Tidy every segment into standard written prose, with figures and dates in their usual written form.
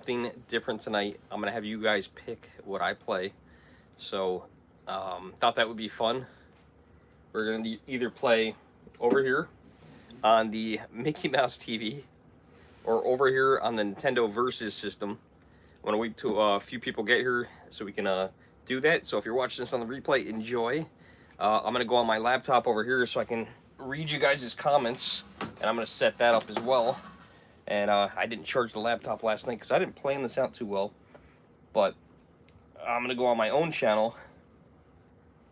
something different tonight. I'm going to have you guys pick what I play. So, thought that would be fun. We're going to either play over here on the Mickey Mouse TV or over here on the Nintendo Versus system. I want to wait till a few people get here so we can do that. So if you're watching this on the replay, enjoy. I'm going to go on my laptop over here so I can read you guys' comments, and I'm going to set that up as well. And I didn't charge the laptop last night because I didn't plan this out too well. But I'm going to go on my own channel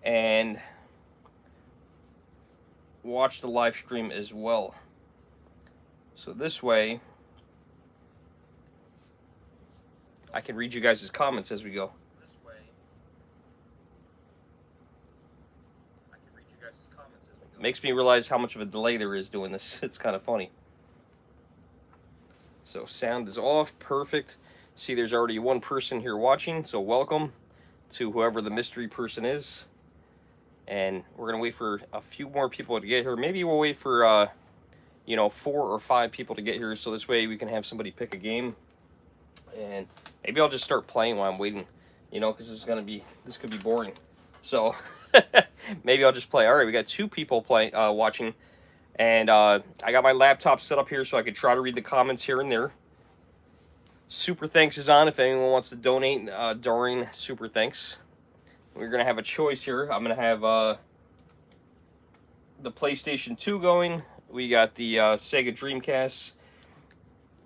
and watch the live stream as well. So this way, I can read you guys' comments as we go. Makes me realize how much of a delay there is doing this. It's kind of funny. So sound is off, perfect. See, there's already one person here watching, so welcome to whoever the mystery person is. And we're gonna wait for a few more people to get here. Maybe we'll wait for 4 or 5 people to get here, so this way we can have somebody pick a game. And maybe I'll just start playing while I'm waiting, because this could be boring. So maybe I'll just play. All right, we got 2 people watching. And I got my laptop set up here so I could try to read the comments here and there. Super Thanks is on if anyone wants to donate during Super Thanks. We're going to have a choice here. I'm going to have the PlayStation 2 going. We got the Sega Dreamcast.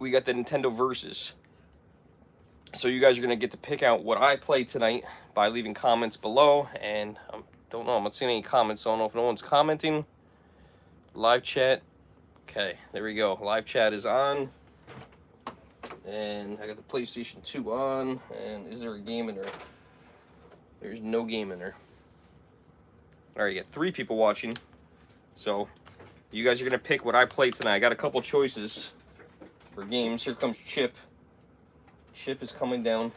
We got the Nintendo Versus. So you guys are going to get to pick out what I play tonight by leaving comments below. And I don't know, I'm not seeing any comments. So I don't know if no one's commenting. Live chat. Okay, there we go. Live chat is on. And I got the PlayStation 2 on. And is there a game in there? There's no game in there. Alright, you got 3 people watching. So, you guys are going to pick what I play tonight. I got a couple choices for games. Here comes Chip. Chip is coming down.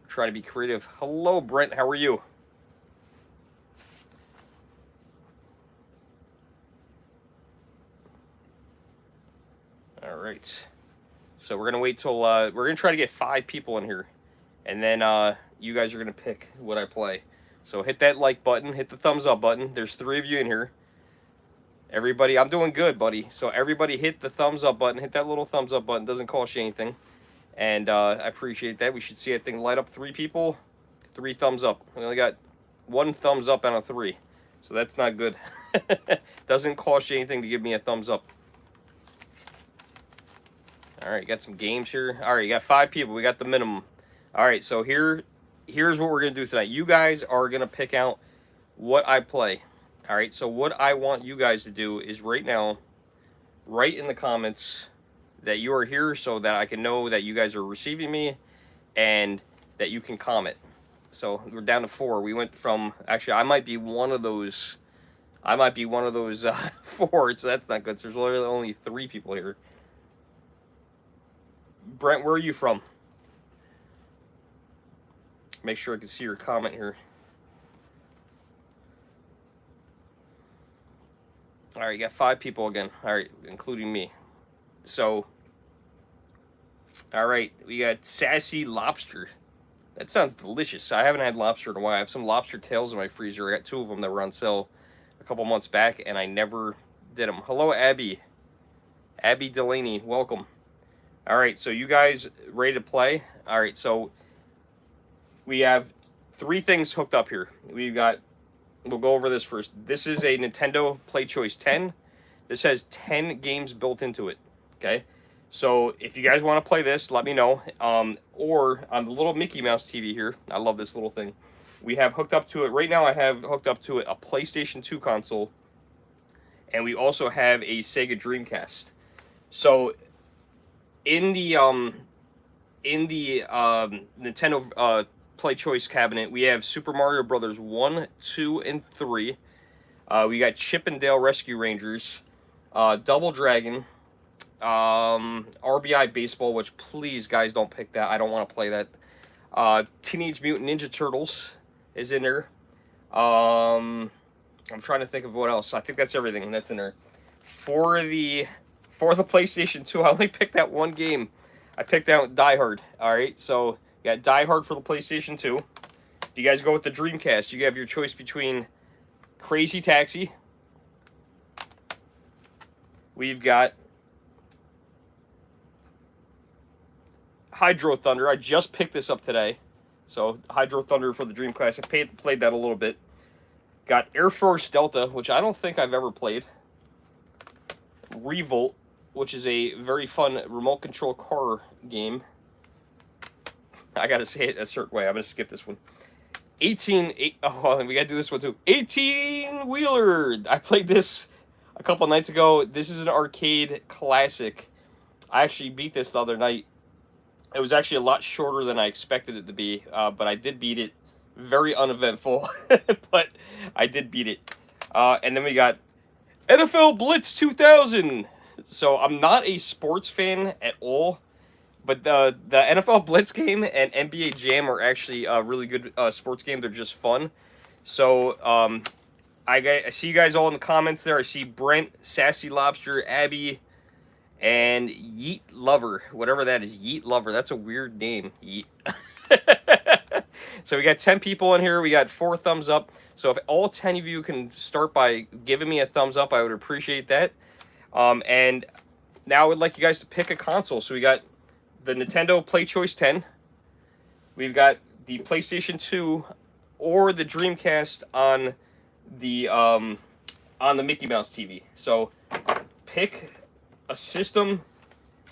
Trying to be creative. Hello, Brent. How are you? All right, so we're gonna wait till we're gonna try to get 5 people in here, and then you guys are gonna pick what I play. So hit that like button, hit the thumbs up button. There's 3 of you in here. Everybody, I'm doing good, buddy. So everybody hit the thumbs up button, hit that little thumbs up button. Doesn't cost you anything, and I appreciate that. We should see that thing light up. 3 people, 3 thumbs up. We only got 1 thumbs up out of 3, so that's not good. Doesn't cost you anything to give me a thumbs up. All right, got some games here. All right, you got 5 people. We got the minimum. All right, so here's what we're going to do tonight. You guys are going to pick out what I play. All right, so what I want you guys to do is right now, write in the comments that you are here so that I can know that you guys are receiving me and that you can comment. So we're down to 4. We went from, actually, I might be one of those 4, so that's not good. So there's literally only 3 people here. Brent, where are you from? Make sure I can see your comment here. All right, you got 5 people again. All right, including me. So, all right, we got Sassy Lobster. That sounds delicious. I haven't had lobster in a while. I have some lobster tails in my freezer. I got 2 of them that were on sale a couple months back, and I never did them. Hello, Abby. Abby Delaney, welcome. All right, so you guys ready to play? All right, so we have 3 things hooked up here. We'll go over this first. This is a Nintendo Play Choice 10. This has 10 games built into it, okay? So if you guys want to play this, let me know. Or on the little Mickey Mouse TV here, I love this little thing. We have hooked up to it, right now I have hooked up to it a PlayStation 2 console. And we also have a Sega Dreamcast. So in the Nintendo Play Choice cabinet, we have Super Mario Brothers 1, 2, and 3. We got Chip and Dale Rescue Rangers, Double Dragon, RBI Baseball, which please guys don't pick that. I don't want to play that. Teenage Mutant Ninja Turtles is in there. I'm trying to think of what else. I think that's everything that's in there. For the PlayStation 2, I only picked that one game. I picked out Die Hard. All right, so you got Die Hard for the PlayStation 2. If you guys go with the Dreamcast, you have your choice between Crazy Taxi. We've got Hydro Thunder. I just picked this up today. So Hydro Thunder for the Dreamcast. I played that a little bit. Got Air Force Delta, which I don't think I've ever played. Revolt, which is a very fun remote control car game. I gotta say it a certain way. I'm gonna skip this one. Oh, we gotta do this one too. 18-wheeler. I played this a couple nights ago. This is an arcade classic. I actually beat this the other night. It was actually a lot shorter than I expected it to be, but I did beat it. Very uneventful, but I did beat it. And then we got NFL Blitz 2000. So I'm not a sports fan at all, but the NFL Blitz game and NBA Jam are actually a really good sports game. They're just fun. So I see you guys all in the comments there. I see Brent, Sassy Lobster, Abby, and Yeet Lover, whatever that is. Yeet Lover. That's a weird name. Yeet. So we got 10 people in here. We got 4 thumbs up. So if all 10 of you can start by giving me a thumbs up, I would appreciate that. And now I would like you guys to pick a console. So we got the Nintendo Play Choice 10. We've got the PlayStation 2 or the Dreamcast on the Mickey Mouse TV. So pick a system,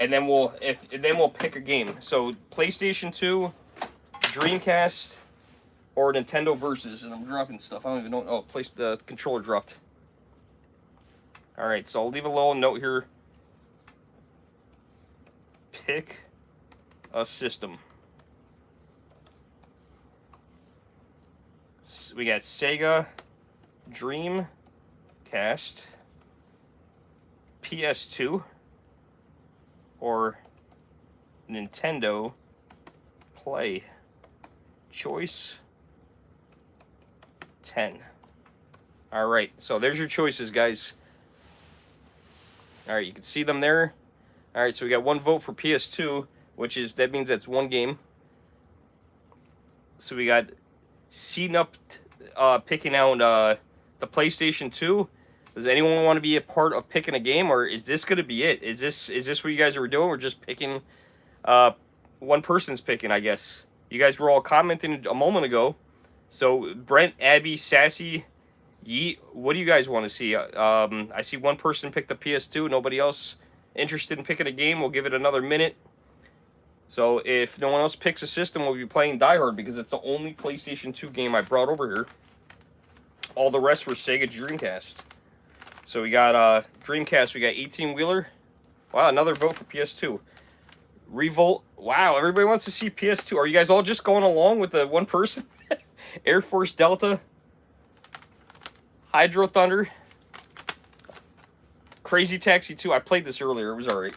and then we'll pick a game. So PlayStation 2, Dreamcast, or Nintendo Versus. And I'm dropping stuff. I don't even know. Oh, the controller dropped. All right, so I'll leave a little note here. Pick a system. So we got Sega, Dreamcast, PS2, or Nintendo Play Choice 10. All right, so there's your choices, guys. All right, you can see them there. All right, so we got 1 vote for PS2, that means that's 1 game. So we got CNUP picking out the PlayStation 2. Does anyone want to be a part of picking a game, or is this going to be it? Is this what you guys are doing? We're just picking, one person's picking, I guess. You guys were all commenting a moment ago. So Brent, Abby, Sassy, Yeet, what do you guys want to see? I see one person pick the PS2. Nobody else interested in picking a game. We'll give it another minute. So if no one else picks a system, we'll be playing Die Hard because it's the only PlayStation 2 game I brought over here. All the rest were Sega Dreamcast. So we got Dreamcast. We got 18-wheeler. Wow, another vote for PS2. Revolt. Wow, everybody wants to see PS2. Are you guys all just going along with the one person? Air Force Delta. Hydro Thunder. Crazy Taxi 2. I played this earlier. It was alright.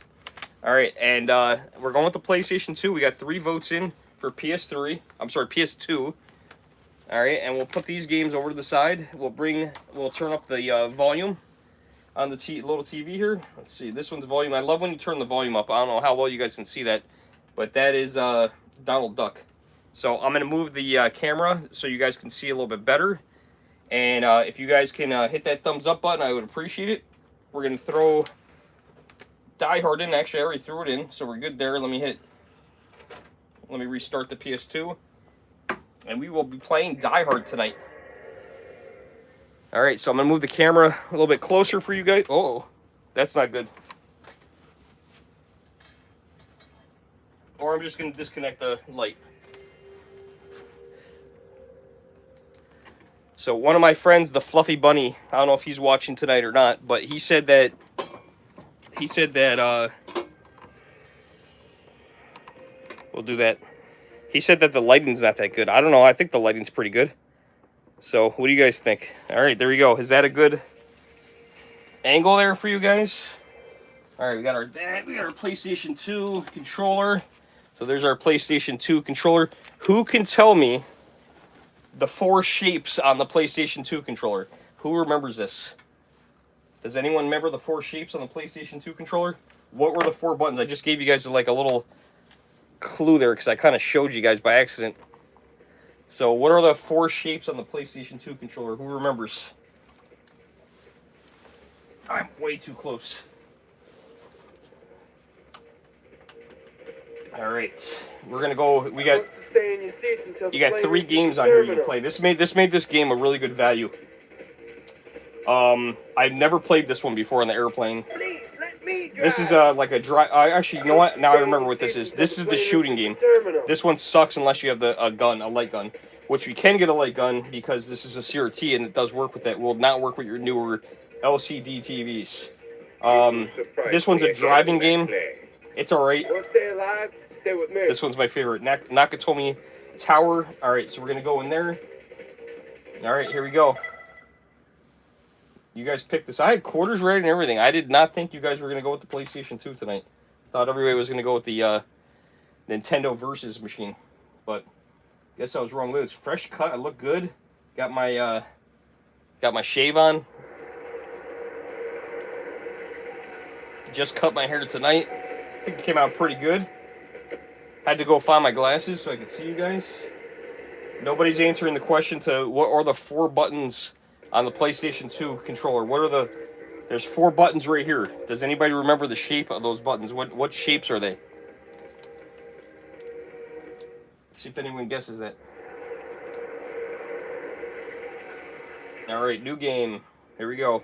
Alright, and we're going with the PlayStation 2. We got 3 votes in for PS3. I'm sorry, PS2. Alright, and we'll put these games over to the side. We'll turn up the volume on the little TV here. Let's see, this one's volume. I love when you turn the volume up. I don't know how well you guys can see that, but that is Donald Duck. So I'm going to move the camera so you guys can see a little bit better. And if you guys can hit that thumbs up button, I would appreciate it. We're going to throw Die Hard in. Actually, I already threw it in, so we're good there. Let me restart the PS2. And we will be playing Die Hard tonight. Alright, so I'm going to move the camera a little bit closer for you guys. Oh, that's not good. Or I'm just going to disconnect the light. So one of my friends, the Fluffy Bunny, I don't know if he's watching tonight or not, but he said that we'll do that. He said that the lighting's not that good. I don't know. I think the lighting's pretty good. So what do you guys think? All right, there we go. Is that a good angle there for you guys? All right, we got our PlayStation 2 controller. So there's our PlayStation 2 controller. Who can tell me the 4 shapes on the PlayStation 2 controller? Who remembers this? Does anyone remember the 4 shapes on the PlayStation 2 controller? What were the 4 buttons? I just gave you guys like a little clue there because I kind of showed you guys by accident. So what are the 4 shapes on the PlayStation 2 controller? Who remembers? I'm way too close. All right, we're gonna go. We got. You got 3 games on here you can play. This made this game a really good value. I've never played this one before on the airplane. This is like a dry. Actually, you know what? Now I remember what this is. This is the shooting game. This one sucks unless you have a light gun, which we can get a light gun because this is a CRT and it does work with that. Will not work with your newer LCD TVs. This one's a driving game. It's alright. This one's my favorite. Nakatomi Tower. Alright, so we're going to go in there. Alright, here we go. You guys picked this. I had quarters ready and everything. I did not think you guys were going to go with the PlayStation 2 tonight. Thought everybody was going to go with the Nintendo Versus machine. But guess I was wrong. Look, it's fresh cut. I look good. Got my shave on. Just cut my hair tonight. I think it came out pretty good. Had to go find my glasses so I could see you guys. Nobody's answering the question to what are the 4 buttons on the PlayStation 2 controller. What are the... There's 4 buttons right here. Does anybody remember the shape of those buttons? What shapes are they? See if anyone guesses that. Alright, new game. Here we go.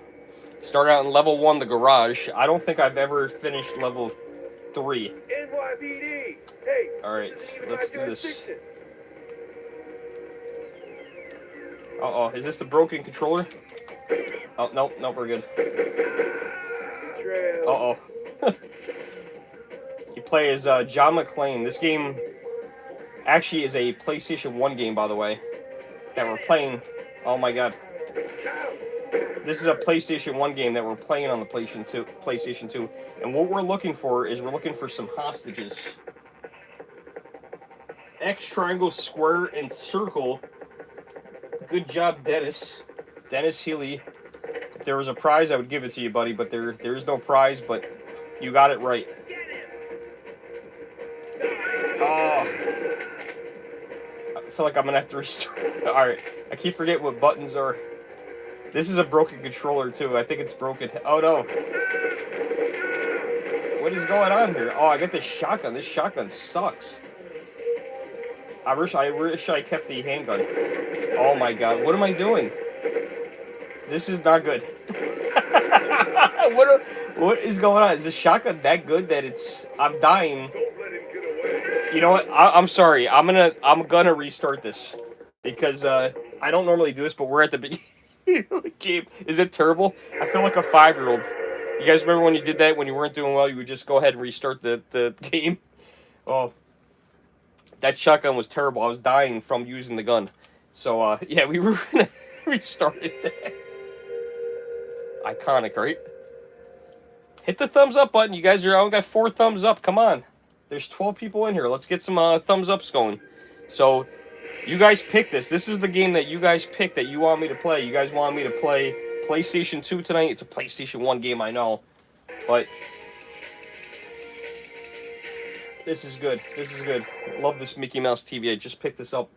Start out in level 1, the garage. I don't think I've ever finished level 3. NYPD. Hey, alright, let's do this. Uh-oh, is this the broken controller? Oh, no, we're good. Uh-oh. You play as John McClane. This game actually is a PlayStation 1 game, by the way, that we're playing. Oh my god. This is a PlayStation 1 game that we're playing on the PlayStation 2. And what we're looking for is we're looking for some hostages. X, triangle, square, and circle. Good job, Dennis. Dennis Healy. If there was a prize, I would give it to you, buddy, but there is no prize, but you got it right. Oh. I feel like I'm going to have to restart. Alright, I keep forgetting what buttons are. This is a broken controller, too. I think it's broken. Oh, no. What is going on here? Oh, I got this shotgun. This shotgun sucks. I wish I kept the handgun. Oh, my God. What am I doing? This is not good. What is going on? Is the shotgun that good that I'm dying? You know what? I'm sorry. I'm gonna restart this because I don't normally do this, but we're at the beginning of the game. Is it terrible? I feel like a 5-year-old. You guys remember when you did that when you weren't doing well? You would just go ahead and restart the game. Oh, that shotgun was terrible. I was dying from using the gun. So yeah, we were gonna restart it. Iconic, right? Hit the thumbs up button. You guys only got 4 thumbs up. Come on. There's 12 people in here. Let's get some thumbs ups going. So, you guys picked this. This is the game that you guys picked that you want me to play. You guys want me to play PlayStation 2 tonight. It's a PlayStation 1 game, I know. But this is good. This is good. Love this Mickey Mouse TV. I just picked this up.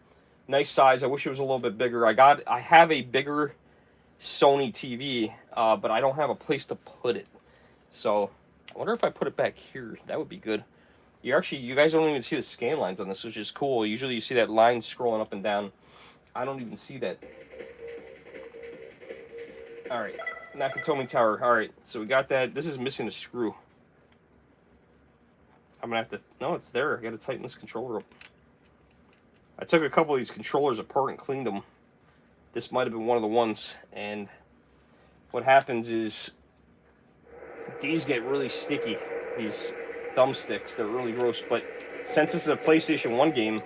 Nice size. I wish it was a little bit bigger. I have a bigger Sony TV, but I don't have a place to put it. So, I wonder if I put it back here. That would be good. You guys don't even see the scan lines on this, which is cool. Usually you see that line scrolling up and down. I don't even see that. Alright, Nakatomi Tower. Alright, so we got that. This is missing a screw. I'm gonna have to... No, it's there. I gotta tighten this controller up. I took a couple of these controllers apart and cleaned them. This might have been one of the ones. And what happens is these get really sticky. These thumbsticks, they're really gross. But since this is a PlayStation 1 game,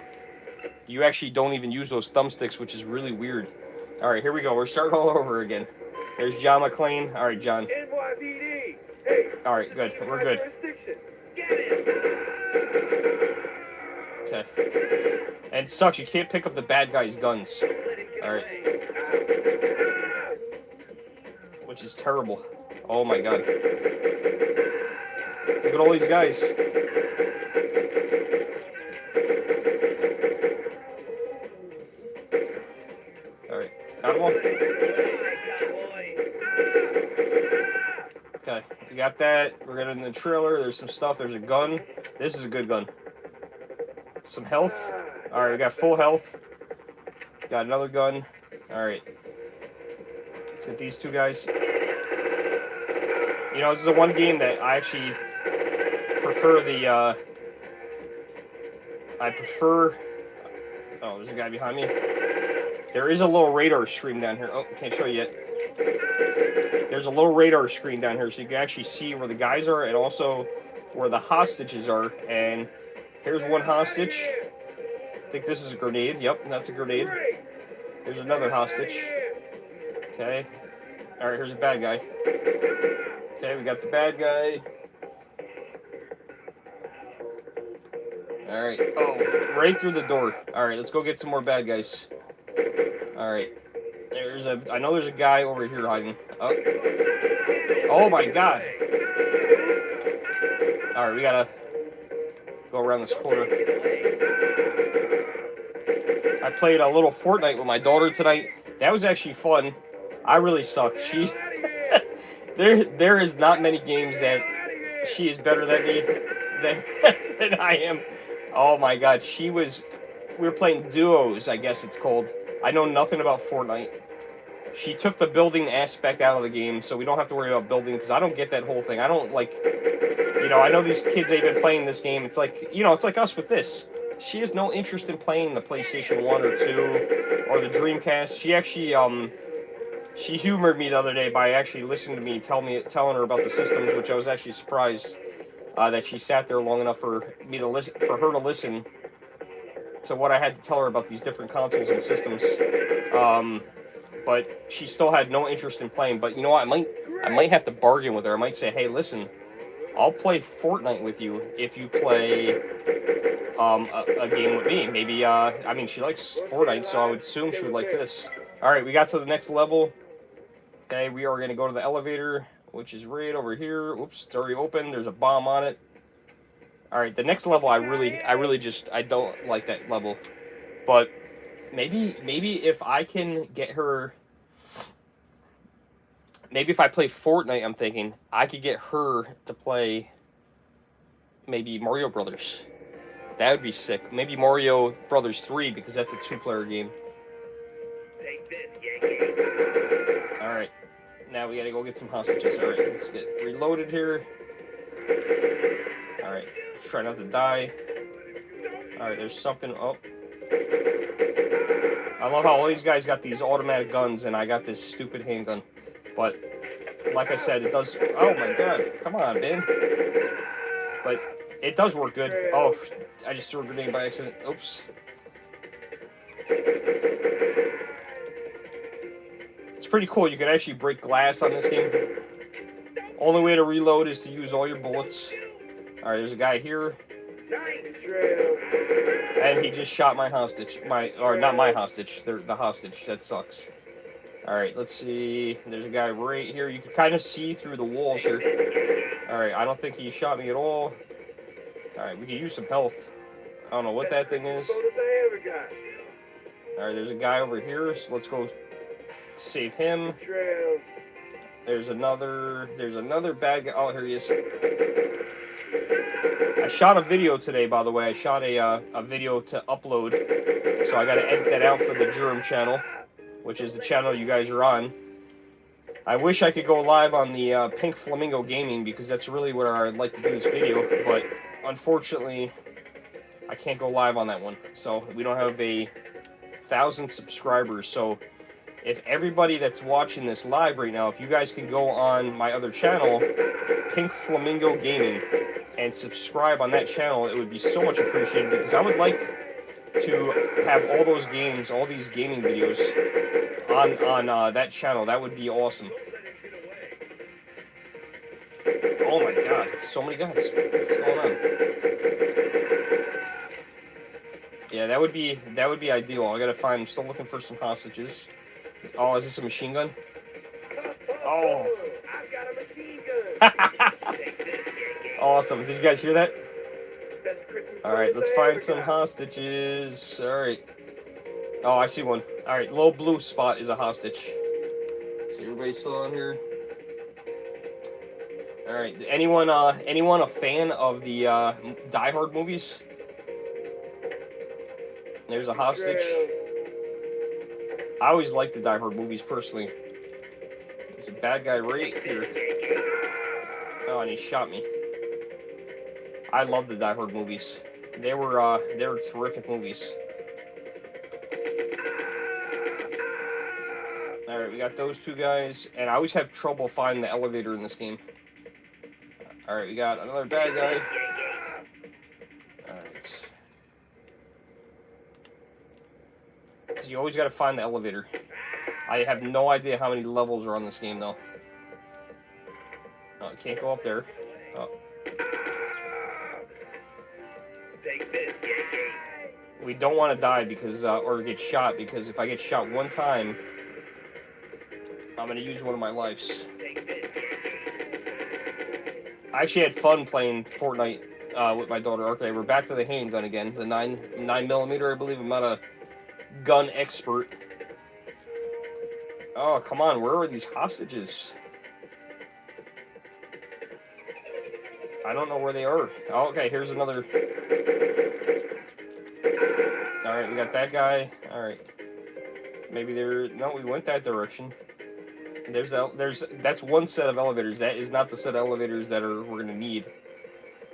you actually don't even use those thumbsticks, which is really weird. Alright, here we go. We're starting all over again. There's John McClane. Alright, John. NYPD. Hey, alright, good. We're good. Okay. And it sucks. You can't pick up the bad guy's guns. Alright. Which is terrible. Oh my god. Look at all these guys. got that. We're getting in the trailer. There's some stuff. There's a gun. This is a good gun. Some health. All right, we got full health. Got another gun. All right. Let's get these two guys. You know, this is the one game that I actually prefer the, oh, there's a guy behind me. There is a little radar screen down here. Oh, can't show you yet. There's a little radar screen down here so you can actually see where the guys are and also where the hostages are. And here's one hostage. I think this is a grenade. Yep, that's a grenade. There's another hostage. Okay. All right, here's a bad guy. Okay, we got the bad guy. All right. Oh, right through the door. All right, let's go get some more bad guys. All right. I know there's a guy over here hiding. Oh my God. All right, we gotta go around this corner. I played a little Fortnite with my daughter tonight. That was actually fun. I really suck. There is not many games that she is better than me than I am. Oh my God, we were playing duos, I guess it's called. I know nothing about Fortnite. She took the building aspect out of the game, so we don't have to worry about building, because I don't get that whole thing. I don't like, you know, I know these kids, they've been playing this game. It's like, you know, it's like us with this. She has no interest in playing the PlayStation 1 or 2 or the Dreamcast. She actually, she humored me the other day by actually listening to me, telling her about the systems, which I was actually surprised that she sat there long enough for her to listen to what I had to tell her about these different consoles and systems. But she still had no interest in playing. But you know what? I might have to bargain with her. I might say, hey, listen, I'll play Fortnite with you if you play a game with me. Maybe, I mean, she likes Fortnite, so I would assume she would like this. All right, we got to the next level. Okay, we are going to go to the elevator, which is right over here. Oops, it's already open. There's a bomb on it. All right, the next level, I don't like that level. But maybe if I can get her, maybe if I play Fortnite, I'm thinking I could get her to play maybe Mario Brothers. That would be sick. Maybe Mario Brothers 3, because that's a 2-player game. All right, now we gotta go get some hostages. All right, let's get reloaded here. All right, let's try not to die. All right, there's something. Oh, I love how all these guys got these automatic guns, and I got this stupid handgun. But like I said, it does. Oh my God, come on, man! But it does work good. Oh, I just threw a grenade by accident. Oops. It's pretty cool. You can actually break glass on this game. Only way to reload is to use all your bullets. All right, there's a guy here. And he just shot my hostage. Not my hostage. The hostage. That sucks. All right, let's see. There's a guy right here. You can kind of see through the walls here. All right, I don't think he shot me at all. All right, we can use some health. I don't know what that thing is. All right, there's a guy over here, so let's go save him. There's another bad guy. Oh, here he is. I shot a video today, by the way. I shot a video to upload, so I got to edit that out for the Germ channel, which is the channel you guys are on. I wish I could go live on the Pink Flamingo Gaming, because that's really where I'd like to do this video, but unfortunately, I can't go live on that one. So we don't have 1,000 subscribers. So if everybody that's watching this live right now, if you guys can go on my other channel, Pink Flamingo Gaming, and subscribe on that channel, it would be so much appreciated, because I would like to have all those games, all these gaming videos on that channel. That would be awesome. Oh my God, so many guys. What's going on? Yeah, that would be ideal. I gotta find. I'm still looking for some hostages. Oh, is this a machine gun? Oh. I've got a machine gun. Awesome. Did you guys hear that? All right, let's find some hostages. All right. Oh, I see one. All right, low blue spot is a hostage. So everybody's still on here. All right. Anyone a fan of the Die Hard movies? There's a hostage. I always liked the Die Hard movies personally. There's a bad guy right here. Oh, and he shot me. I love the Die Hard movies. They were terrific movies. All right, we got those two guys, and I always have trouble finding the elevator in this game. All right, we got another bad guy. All right. Because you always got to find the elevator. I have no idea how many levels are on this game, though. Oh, I can't go up there. Oh. We don't want to die because, or get shot, because if I get shot one time, I'm going to use one of my lives. I actually had fun playing Fortnite with my daughter. Okay, we're back to the handgun again. The 9mm, I believe. I'm not a gun expert. Oh, come on. Where are these hostages? I don't know where they are. Oh, okay, here's another. Alright, we got that guy. Alright. Maybe they're... No, we went that direction. That's one set of elevators. That is not the set of elevators that we're going to need.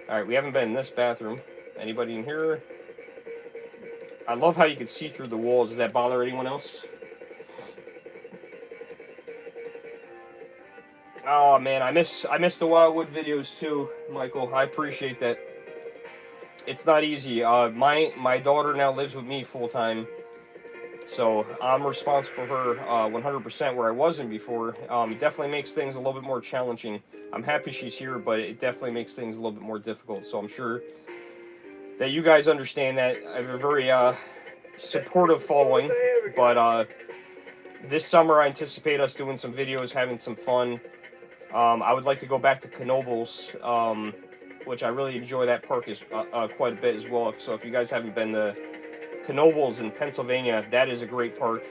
Alright, we haven't been in this bathroom. Anybody in here? I love how you can see through the walls. Does that bother anyone else? Oh man, I miss the Wildwood videos too, Michael. I appreciate that. It's not easy. My daughter now lives with me full time, so I'm responsible for her 100%. Where I wasn't before. It definitely makes things a little bit more challenging. I'm happy she's here, but it definitely makes things a little bit more difficult. So I'm sure that you guys understand that. I have a very supportive following, but this summer I anticipate us doing some videos, having some fun. I would like to go back to Knoebels, which I really enjoy that park is quite a bit as well. So if you guys haven't been to Knoebels in Pennsylvania, that is a great park.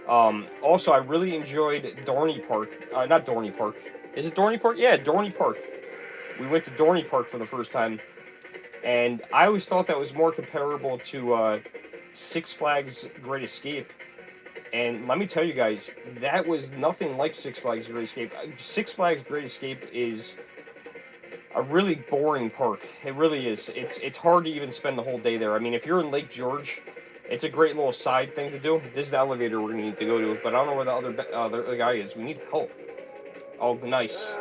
Also, I really enjoyed Dorney Park. Not Dorney Park. Is it Dorney Park? Yeah, Dorney Park. We went to Dorney Park for the first time. And I always thought that was more comparable to Six Flags Great Escape. And let me tell you guys, that was nothing like Six Flags Great Escape. Six Flags Great Escape is a really boring park. It really is. It's hard to even spend the whole day there. I mean, if you're in Lake George, it's a great little side thing to do. This is the elevator we're going to need to go to, but I don't know where the other guy is. We need health. Oh, nice.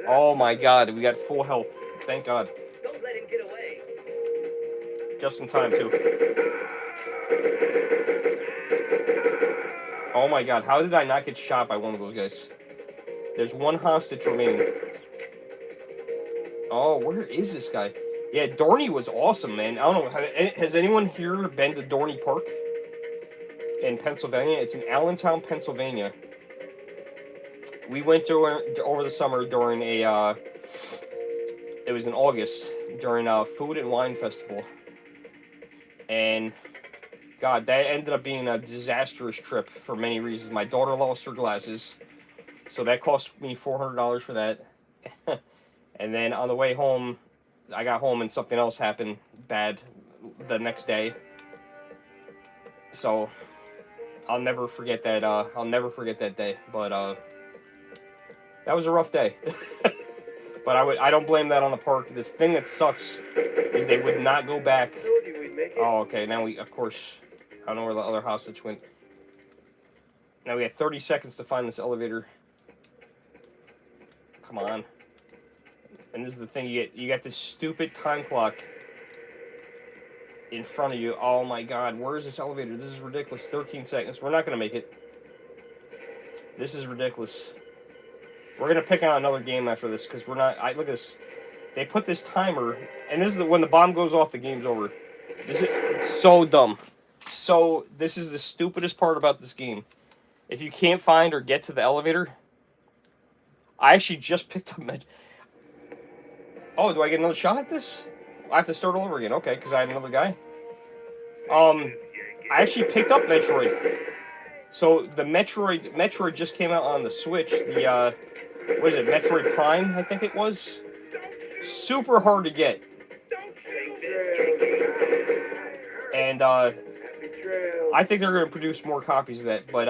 Oh my god, we got full health. Thank god. Don't let him get away. Just in time, too. Oh my god, how did I not get shot by one of those guys? There's one hostage remaining. Oh, where is this guy? Yeah, Dorney was awesome, man. I don't know. Has anyone here been to Dorney Park in Pennsylvania? It's in Allentown, Pennsylvania. We went over the summer during a... it was in August, during a food and wine festival. And... God, that ended up being a disastrous trip for many reasons. My daughter lost her glasses, so that cost me $400 for that. And then on the way home, I got home and something else happened bad the next day. So I'll never forget that. I'll never forget that day. But that was a rough day. But I don't blame that on the park. This thing that sucks is they would not go back. Oh, okay. Now of course. I don't know where the other hostage went. Now we have 30 seconds to find this elevator. Come on. And this is the thing, you got this stupid time clock in front of you. Oh my god, where is this elevator? This is ridiculous. 13 seconds. We're not going to make it. This is ridiculous. We're going to pick out another game after this, because we're not... look at this. They put this timer, and this is when the bomb goes off, the game's over. This is so dumb. So, this is the stupidest part about this game. If you can't find or get to the elevator... I actually just picked up... Oh, do I get another shot at this? I have to start all over again. Okay, because I have another guy. I actually picked up Metroid. So, the Metroid just came out on the Switch. what is it, Metroid Prime, I think it was. Super hard to get. And I think they're going to produce more copies of that, but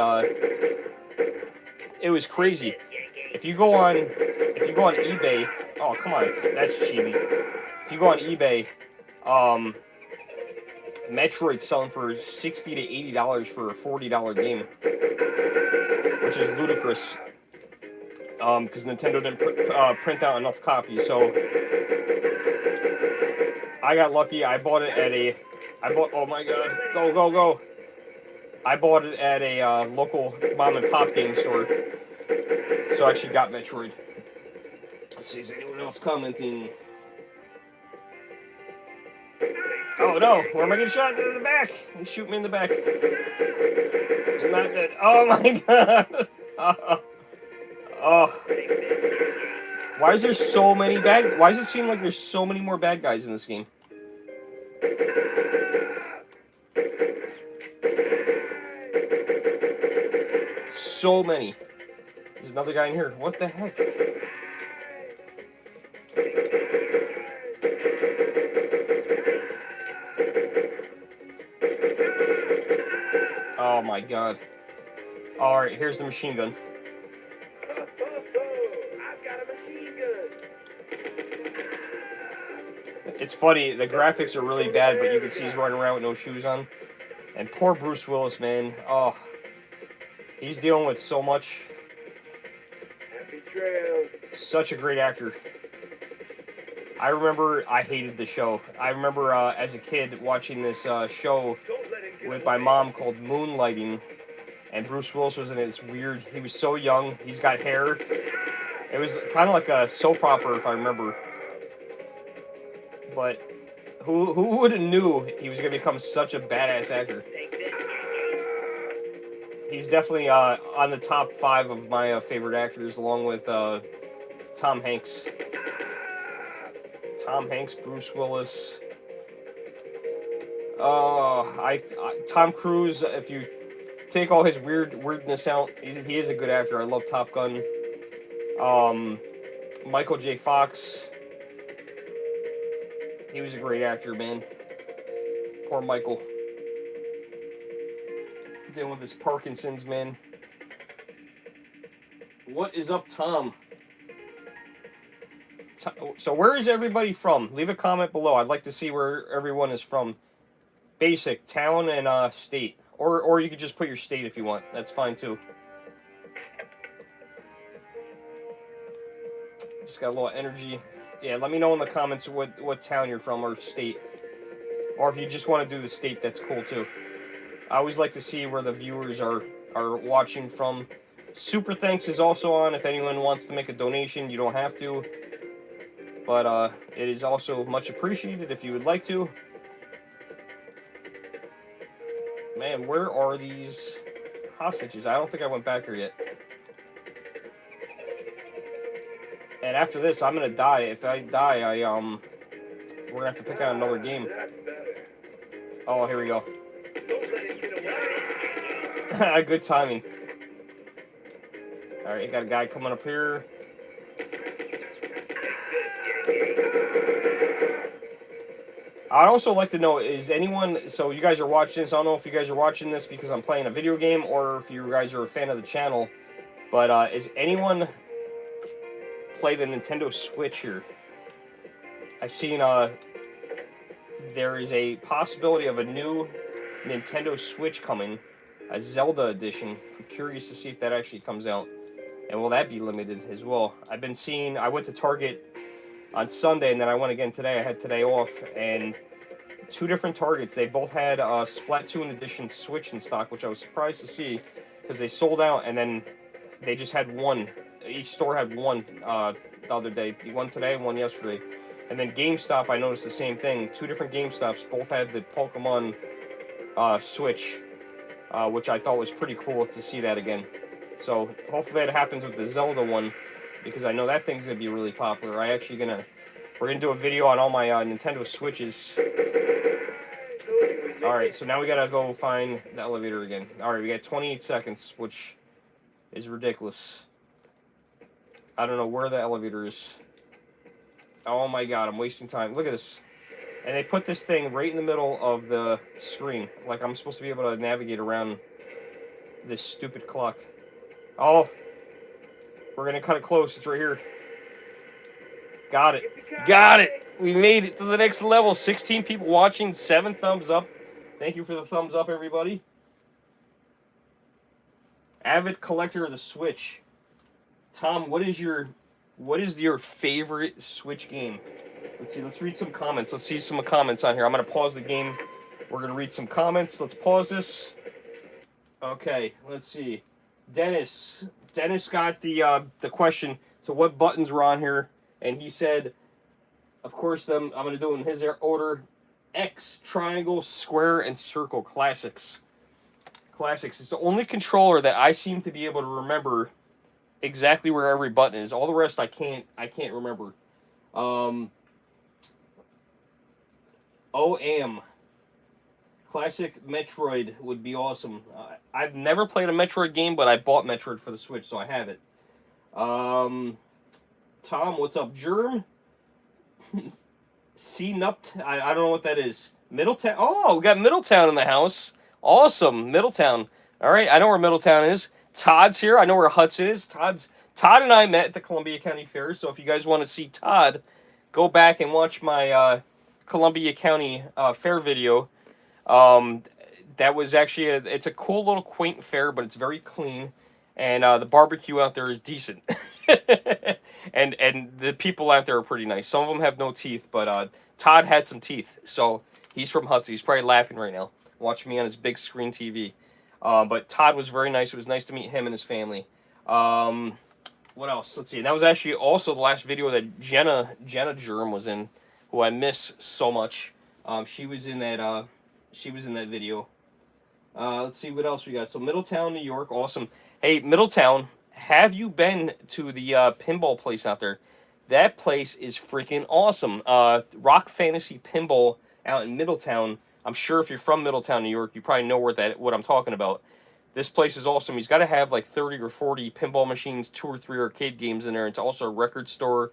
it was crazy. If you go on eBay, oh come on, that's cheating. If you go on eBay, Metroid's selling for $60 to $80 for a $40 game, which is ludicrous. Because Nintendo didn't print out enough copies, so I got lucky. I bought it at oh my god, go. I bought it at a local mom and pop game store, so I actually got Metroid. Let's see, is anyone else commenting? Oh no, where am I getting shot? In the back! He shoot me in the back. I'm not dead. Oh my god! Oh. Why is there so many why does it seem like there's so many more bad guys in this game? So many. There's another guy in here. What the heck? Oh my god. Alright, here's the machine gun. It's funny, the graphics are really bad, but you can see he's running around with no shoes on. And poor Bruce Willis, man. Oh, he's dealing with so much. Such a great actor. I remember I hated the show. I remember as a kid watching this show with my mom called Moonlighting. And Bruce Willis was in it. It's weird. He was so young. He's got hair. It was kind of like a soap opera, if I remember. But who would have knew he was going to become such a badass actor? He's definitely on the top 5 of my favorite actors, along with Tom Hanks. Tom Hanks, Bruce Willis. Tom Cruise, if you take all his weirdness out, he is a good actor. I love Top Gun. Michael J. Fox. He was a great actor, man. Poor Michael. Dealing with his Parkinson's, man. What is up, Tom? So where is everybody from? Leave a comment below. I'd like to see where everyone is from. Basic, town, and state. Or you could just put your state if you want. That's fine, too. Just got a little energy. Yeah, let me know in the comments what town you're from or state. Or if you just want to do the state, that's cool too. I always like to see where the viewers are watching from. Super thanks is also on if anyone wants to make a donation. You don't have to. But it is also much appreciated if you would like to. Man, where are these hostages? I don't think I went back here yet. And after this, I'm gonna die. If I die, we're gonna have to pick out another game. Oh, here we go. Good timing. All right, you got a guy coming up here. I'd also like to know, is anyone, so you guys are watching this, I don't know if you guys are watching this because I'm playing a video game or if you guys are a fan of the channel, but is anyone play the Nintendo Switch here? I've seen there is a possibility of a new Nintendo Switch coming, a Zelda edition. I'm curious to see if that actually comes out, and will that be limited as well? I've been seeing, I went to Target on Sunday and then I went again today. I had today off, and 2 different Targets, they both had Splatoon edition Switch in stock, which I was surprised to see because they sold out, and then they just had one. Each store had one the other day. One today, one yesterday. And then GameStop, I noticed the same thing. 2 different GameStops both had the Pokemon Switch, which I thought was pretty cool to see that again. So hopefully that happens with the Zelda one, because I know that thing's going to be really popular. We're going to do a video on all my Nintendo Switches. Alright, so now we got to go find the elevator again. Alright, we got 28 seconds, which is ridiculous. I don't know where the elevator is. Oh my god, I'm wasting time. Look at this. And they put this thing right in the middle of the screen. Like I'm supposed to be able to navigate around this stupid clock. Oh, we're going to cut it close. It's right here. Got it. Got it. We made it to the next level. 16 people watching. 7 thumbs up. Thank you for the thumbs up, everybody. Avid collector of the Switch. Tom, what is your favorite Switch game? Let's see. Let's read some comments. Let's see some comments on here. I'm going to pause the game. We're going to read some comments. Let's pause this. Okay, let's see. Dennis got the question to what buttons were on here, and he said, of course, I'm going to do it in his order. X, triangle, square, and circle. Classics. It's the only controller that I seem to be able to remember exactly where every button is. All the rest I can't remember. OM. Classic Metroid would be awesome. I've never played a Metroid game, but I bought Metroid for the Switch, so I have it. Tom, what's up? Germ? C-Nupt? I don't know what that is. Middletown? Oh, we got Middletown in the house. Awesome. Middletown. All right, I know where Middletown is. Todd's here. I know where Hudson is. Todd and I met at the Columbia County Fair, so if you guys want to see Todd, go back and watch my Columbia County Fair video. That was actually it's a cool little quaint fair, but it's very clean, and the barbecue out there is decent, and the people out there are pretty nice. Some of them have no teeth, but Todd had some teeth, so he's from Hudson. He's probably laughing right now, watching me on his big screen TV. But Todd was very nice. It was nice to meet him and his family. What else? Let's see. And that was actually also the last video that Jenna Germ was in, who I miss so much. She was in that. She was in that video. Let's see what else we got. So Middletown, New York, awesome. Hey, Middletown, have you been to the pinball place out there? That place is freaking awesome. Rock Fantasy Pinball out in Middletown. I'm sure if you're from Middletown, New York, you probably know what I'm talking about. This place is awesome. He's got to have like 30 or 40 pinball machines, 2 or 3 arcade games in there. It's also a record store.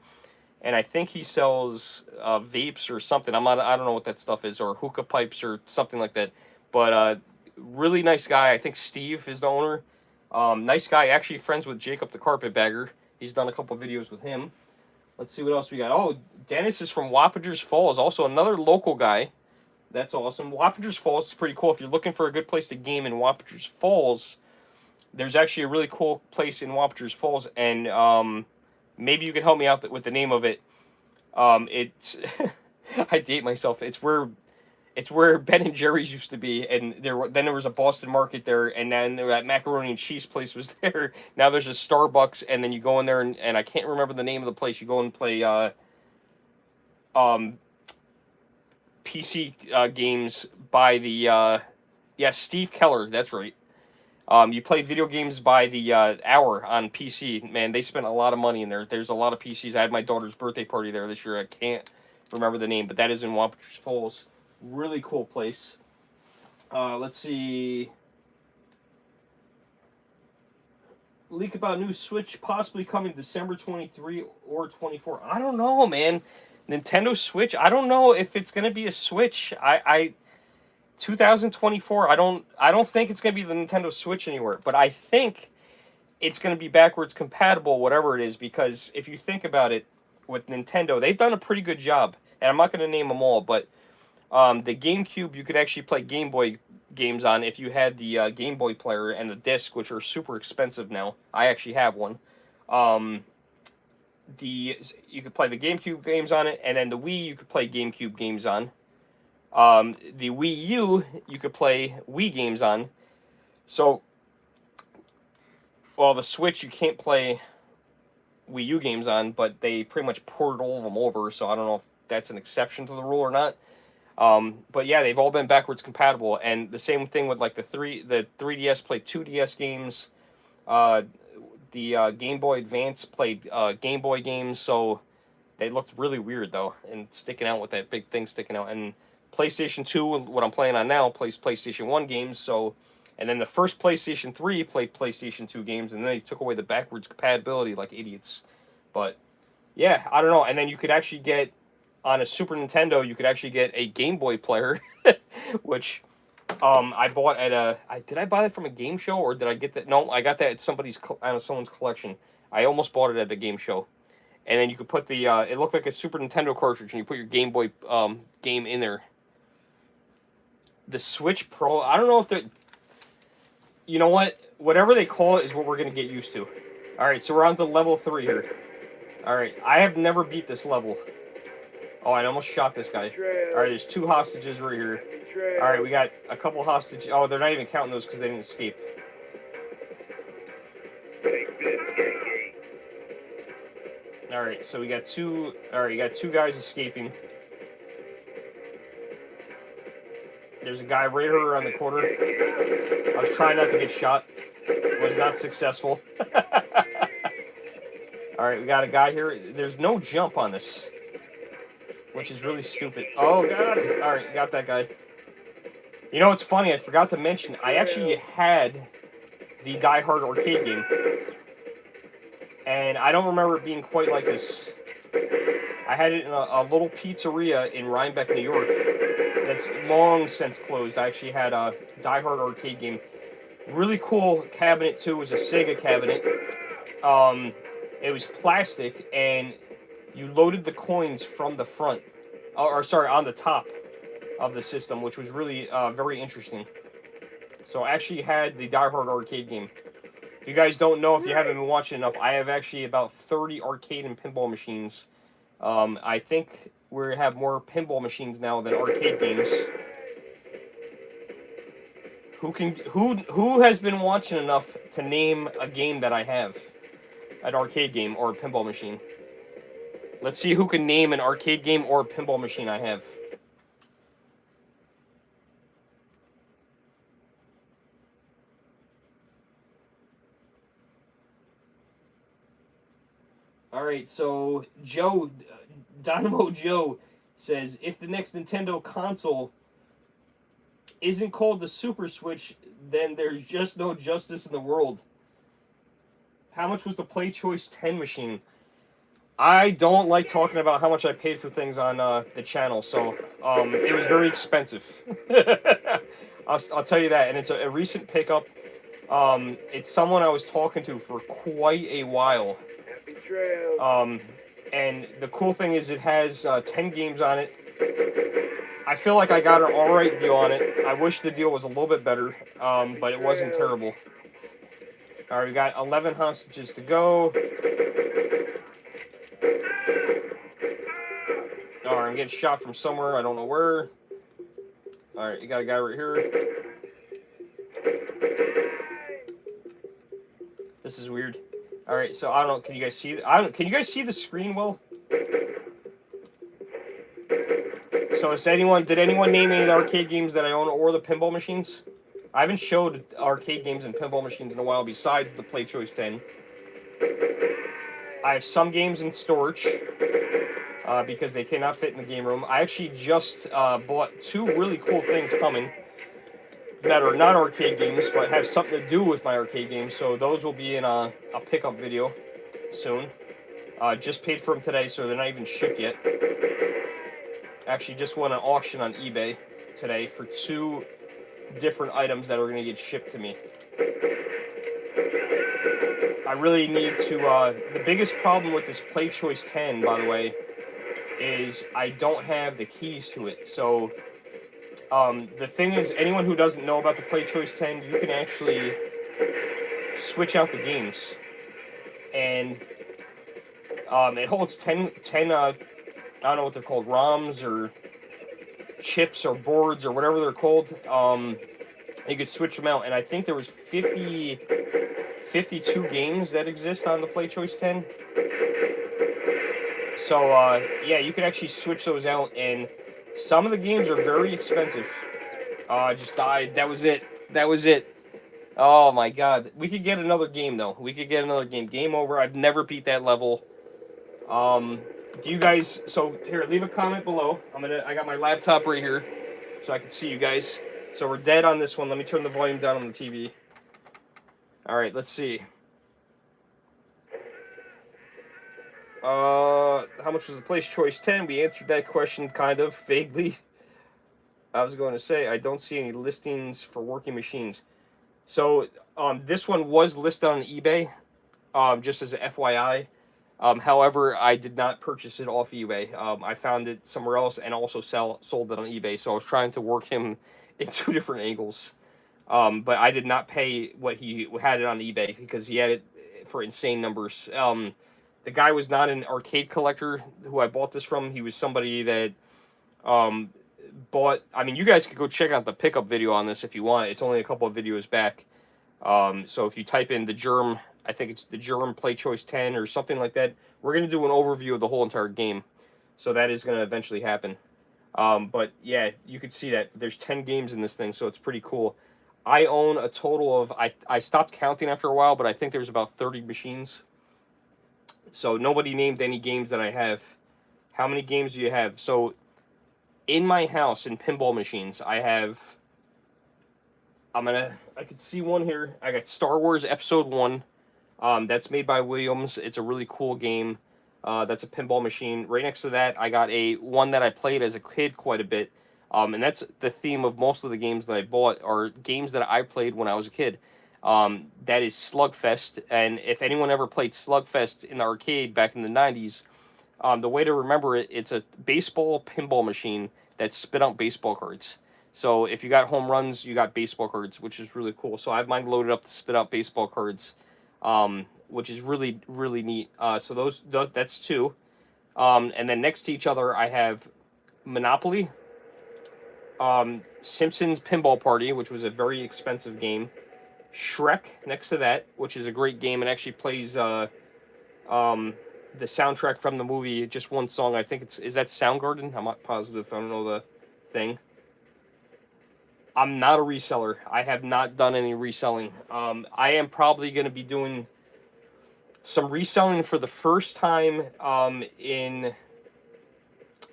And I think he sells vapes or something. I don't know what that stuff is, or hookah pipes or something like that. But really nice guy. I think Steve is the owner. Nice guy. Actually friends with Jacob the Carpetbagger. He's done a couple videos with him. Let's see what else we got. Oh, Dennis is from Wappingers Falls. Also another local guy. That's awesome. Wappingers Falls is pretty cool. If you're looking for a good place to game in Wappingers Falls, there's actually a really cool place in Wappingers Falls, and maybe you can help me out with the name of it. It's I date myself. It's where Ben and Jerry's used to be, and then there was a Boston Market there, and then that macaroni and cheese place was there. Now there's a Starbucks, and then you go in there, and I can't remember the name of the place. You go and play PC games by the Steve Keller. That's right. You play video games by the hour on PC. Man, they spent a lot of money in there. There's a lot of PCs. I had my daughter's birthday party there this year. I can't remember the name, but that is in Wappingers Falls. Really cool place. Let's see. Leak about new Switch possibly coming December 23 or 24. I don't know, man. Nintendo Switch. I don't know if it's gonna be a Switch. 2024. I don't think it's gonna be the Nintendo Switch anywhere. But I think it's gonna be backwards compatible, whatever it is. Because if you think about it, with Nintendo, they've done a pretty good job. And I'm not gonna name them all, but the GameCube you could actually play Game Boy games on if you had the Game Boy player and the disc, which are super expensive now. I actually have one. You could play the GameCube games on it, and then the Wii you could play GameCube games on. The Wii U you could play Wii games on. So, well, the Switch you can't play Wii U games on, but they pretty much ported all of them over. So I don't know if that's an exception to the rule or not. But yeah, they've all been backwards compatible, and the same thing with like the 3DS played 2DS games. The Game Boy Advance played Game Boy games, so they looked really weird though, and sticking out with that big thing sticking out. And PlayStation 2, what I'm playing on now, plays PlayStation 1 games, so, and then the first PlayStation 3 played PlayStation 2 games, and then they took away the backwards compatibility like idiots. But yeah, I don't know. And then you could actually get on a Super Nintendo, you could actually get a Game Boy player, which I bought at did I buy that from a game show or did I get that? No, I got that at someone's collection. I almost bought it at a game show. And then you could put the it looked like a Super Nintendo cartridge, and you put your Game Boy game in there. The Switch Pro, I don't know if the, you know what? Whatever they call it is what we're gonna get used to. All right, so we're on to level 3 here. All right, I have never beat this level. Oh, I almost shot this guy. All right, there's 2 hostages right here. All right, we got a couple hostages. Oh, they're not even counting those because they didn't escape. All right, so we got 2. All right, you got 2 guys escaping. There's a guy right here around the corner. I was trying not to get shot. Was not successful. All right, we got a guy here. There's no jump on this, which is really stupid. Oh, God. All right, got that guy. You know what's funny? I forgot to mention, I actually had the Die Hard arcade game. And I don't remember it being quite like this. I had it in a little pizzeria in Rhinebeck, New York. That's long since closed. I actually had a Die Hard arcade game. Really cool cabinet, too. It was a Sega cabinet. It was plastic, and you loaded the coins from the front. Or sorry, on the top of the system, which was really very interesting. So I actually had the Die Hard arcade game. If you guys don't know, if you haven't been watching enough, I have actually about 30 arcade and pinball machines. I think we have more pinball machines now than arcade games. Who has been watching enough to name a game that I have? An arcade game or a pinball machine? Let's see who can name an arcade game or a pinball machine I have. Alright, so Joe, Dynamo Joe says, if the next Nintendo console isn't called the Super Switch, then there's just no justice in the world. How much was the Play Choice 10 machine? I don't like talking about how much I paid for things on the channel, so it was very expensive. I'll tell you that, and it's a recent pickup. It's someone I was talking to for quite a while. And the cool thing is it has 10 games on it. I feel like I got an alright deal on it. I wish the deal was a little bit better, but it wasn't terrible. Alright, we got 11 hostages to go. Alright, I'm getting shot from somewhere. I don't know where. Alright, you got a guy right here. This is weird. Alright, so I don't know. Can you guys see? Can you guys see the screen well? So did anyone name any of the arcade games that I own or the pinball machines? I haven't showed arcade games and pinball machines in a while besides the Play Choice 10. I have some games in storage because they cannot fit in the game room. I actually just bought 2 really cool things coming that are not arcade games but have something to do with my arcade games. So those will be in a pickup video soon. Just paid for them today, so they're not even shipped yet. Actually, just won an auction on eBay today for 2 different items that are going to get shipped to me. I really need to, the biggest problem with this Play Choice 10, by the way, is I don't have the keys to it. So, the thing is, anyone who doesn't know about the Play Choice 10, you can actually switch out the games. And, it holds 10 I don't know what they're called, ROMs or chips or boards or whatever they're called. You could switch them out, and I think there was 52 games that exist on the Play Choice 10. So, yeah, you can actually switch those out, and some of the games are very expensive. I just died. That was it. That was it. Oh, my God. We could get another game, though. We could get another game. Game over. I've never beat that level. Do you guys, so here, leave a comment below. I got my laptop right here so I can see you guys. So we're dead on this one. Let me turn the volume down on the TV. All right, let's see. How much was the Place Choice 10? We answered that question kind of vaguely. I was going to say, I don't see any listings for working machines. So, this one was listed on eBay, just as a FYI. However, I did not purchase it off eBay. I found it somewhere else and also sold it on eBay. So I was trying to work him in two different angles. But I did not pay what he had it on eBay because he had it for insane numbers. The guy was not an arcade collector who I bought this from. He was somebody that bought. I mean, you guys could go check out the pickup video on this if you want. It's only a couple of videos back. So if you type in the Germ, I think it's the Germ Play Choice 10 or something like that. We're going to do an overview of the whole entire game. So that is going to eventually happen. But yeah, you can see that there's 10 games in this thing, so it's pretty cool. I own a total of, I stopped counting after a while, but I think there's about 30 machines. So nobody named any games that I have. How many games do you have? So in my house, in pinball machines, I have, I can see one here. I got Star Wars Episode 1. That's made by Williams. It's a really cool game. That's a pinball machine. Right next to that, I got one that I played as a kid quite a bit. And that's the theme of most of the games that I bought are games that I played when I was a kid. That is Slugfest. And if anyone ever played Slugfest in the arcade back in the 90s, the way to remember it, it's a baseball pinball machine that spit out baseball cards. So if you got home runs, you got baseball cards, which is really cool. So I have mine loaded up to spit out baseball cards, which is really, really neat. So that's two. And then next to each other, I have Monopoly, Simpsons Pinball Party, which was a very expensive game, Shrek next to that, which is a great game and actually plays the soundtrack from the movie, just one song. I think is that Soundgarden? I'm not positive. I don't know the thing. I'm not a reseller. I have not done any reselling. I am probably going to be doing some reselling for the first time in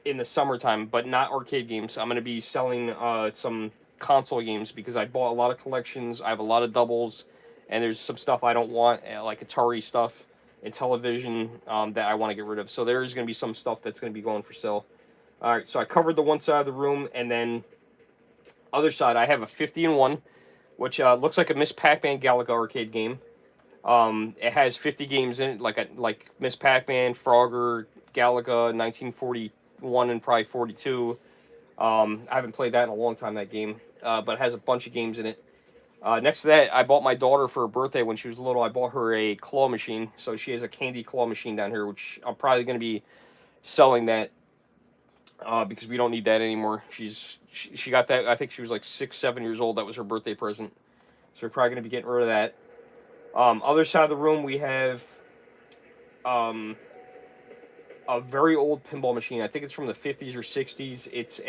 the summertime, but not arcade games. I'm going to be selling some console games because I bought a lot of collections. I have a lot of doubles, and there's some stuff I don't want, like Atari stuff and television that I want to get rid of. So there's going to be some stuff that's going to be going for sale. All right, so I covered the one side of the room, and then other side, I have a 50-1, which looks like a Miss Pac-Man Galaga arcade game. It has 50 games in it, like Miss Pac-Man, Frogger, Galaga, 1941 and probably 42. I haven't played that in a long time, that game, but it has a bunch of games in it. Next to that, I bought my daughter for her birthday when she was little. I bought her a claw machine, so she has a candy claw machine down here, which I'm probably going to be selling that because we don't need that anymore. She got that, I think she was like 6, 7 years old. That was her birthday present, so we're probably going to be getting rid of that. Other side of the room, we have a very old pinball machine. I think it's from the 50s or 60s. It's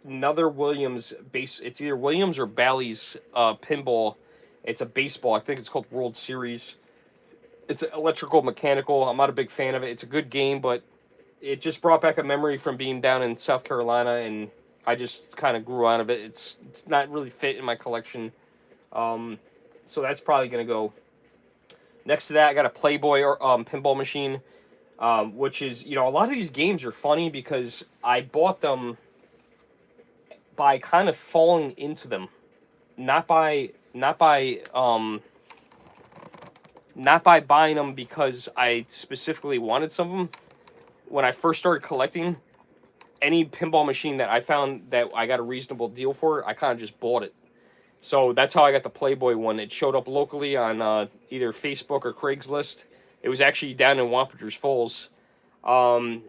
another Williams base. It's either Williams or Bally's pinball. It's a baseball. I think it's called World Series. It's electrical, mechanical. I'm not a big fan of it. It's a good game, but it just brought back a memory from being down in South Carolina, and I just kind of grew out of it. It's not really fit in my collection. So that's probably going to go. Next to that, I got a Playboy pinball machine, which is, a lot of these games are funny because I bought them by kind of falling into them, not by buying them because I specifically wanted some of them. When I first started collecting, any pinball machine that I found that I got a reasonable deal for, I kind of just bought it. So that's how I got the Playboy one. It showed up locally on either Facebook or Craigslist. It was actually down in Wampagers Falls. And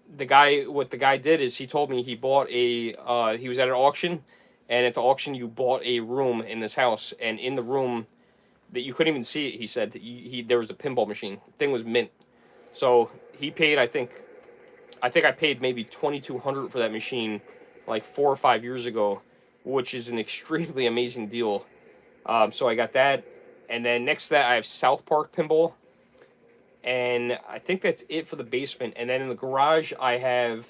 what the guy did is he told me he bought he was at an auction, and at the auction you bought a room in this house, and in the room that you couldn't even see it, he said, there was the pinball machine. The thing was mint. So he paid, I think I paid maybe $2,200 for that machine like 4 or 5 years ago, which is an extremely amazing deal. So I got that. And then next to that, I have South Park Pinball. And I think that's it for the basement. And then in the garage, I have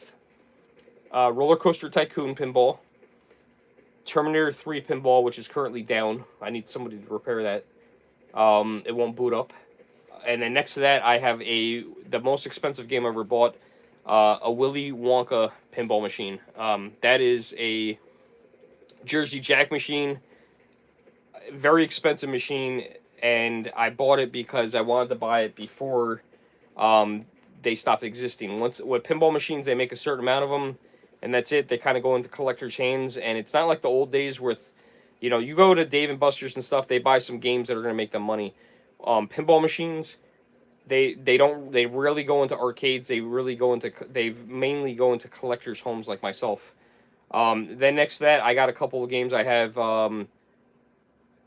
Roller Coaster Tycoon Pinball, Terminator 3 Pinball, which is currently down. I need somebody to repair that. It won't boot up. And then next to that, I have the most expensive game I ever bought, a Willy Wonka pinball machine. That is a Jersey Jack machine, very expensive machine, and I bought it because I wanted to buy it before they stopped existing. With pinball machines, they make a certain amount of them, and that's it. They kind of go into collectors' hands, and it's not like the old days with, you go to Dave and Buster's and stuff, they buy some games that are going to make them money. Pinball machines, they rarely go into arcades. They mainly go into collectors' homes like myself. Then next to that, I got a couple of games. I have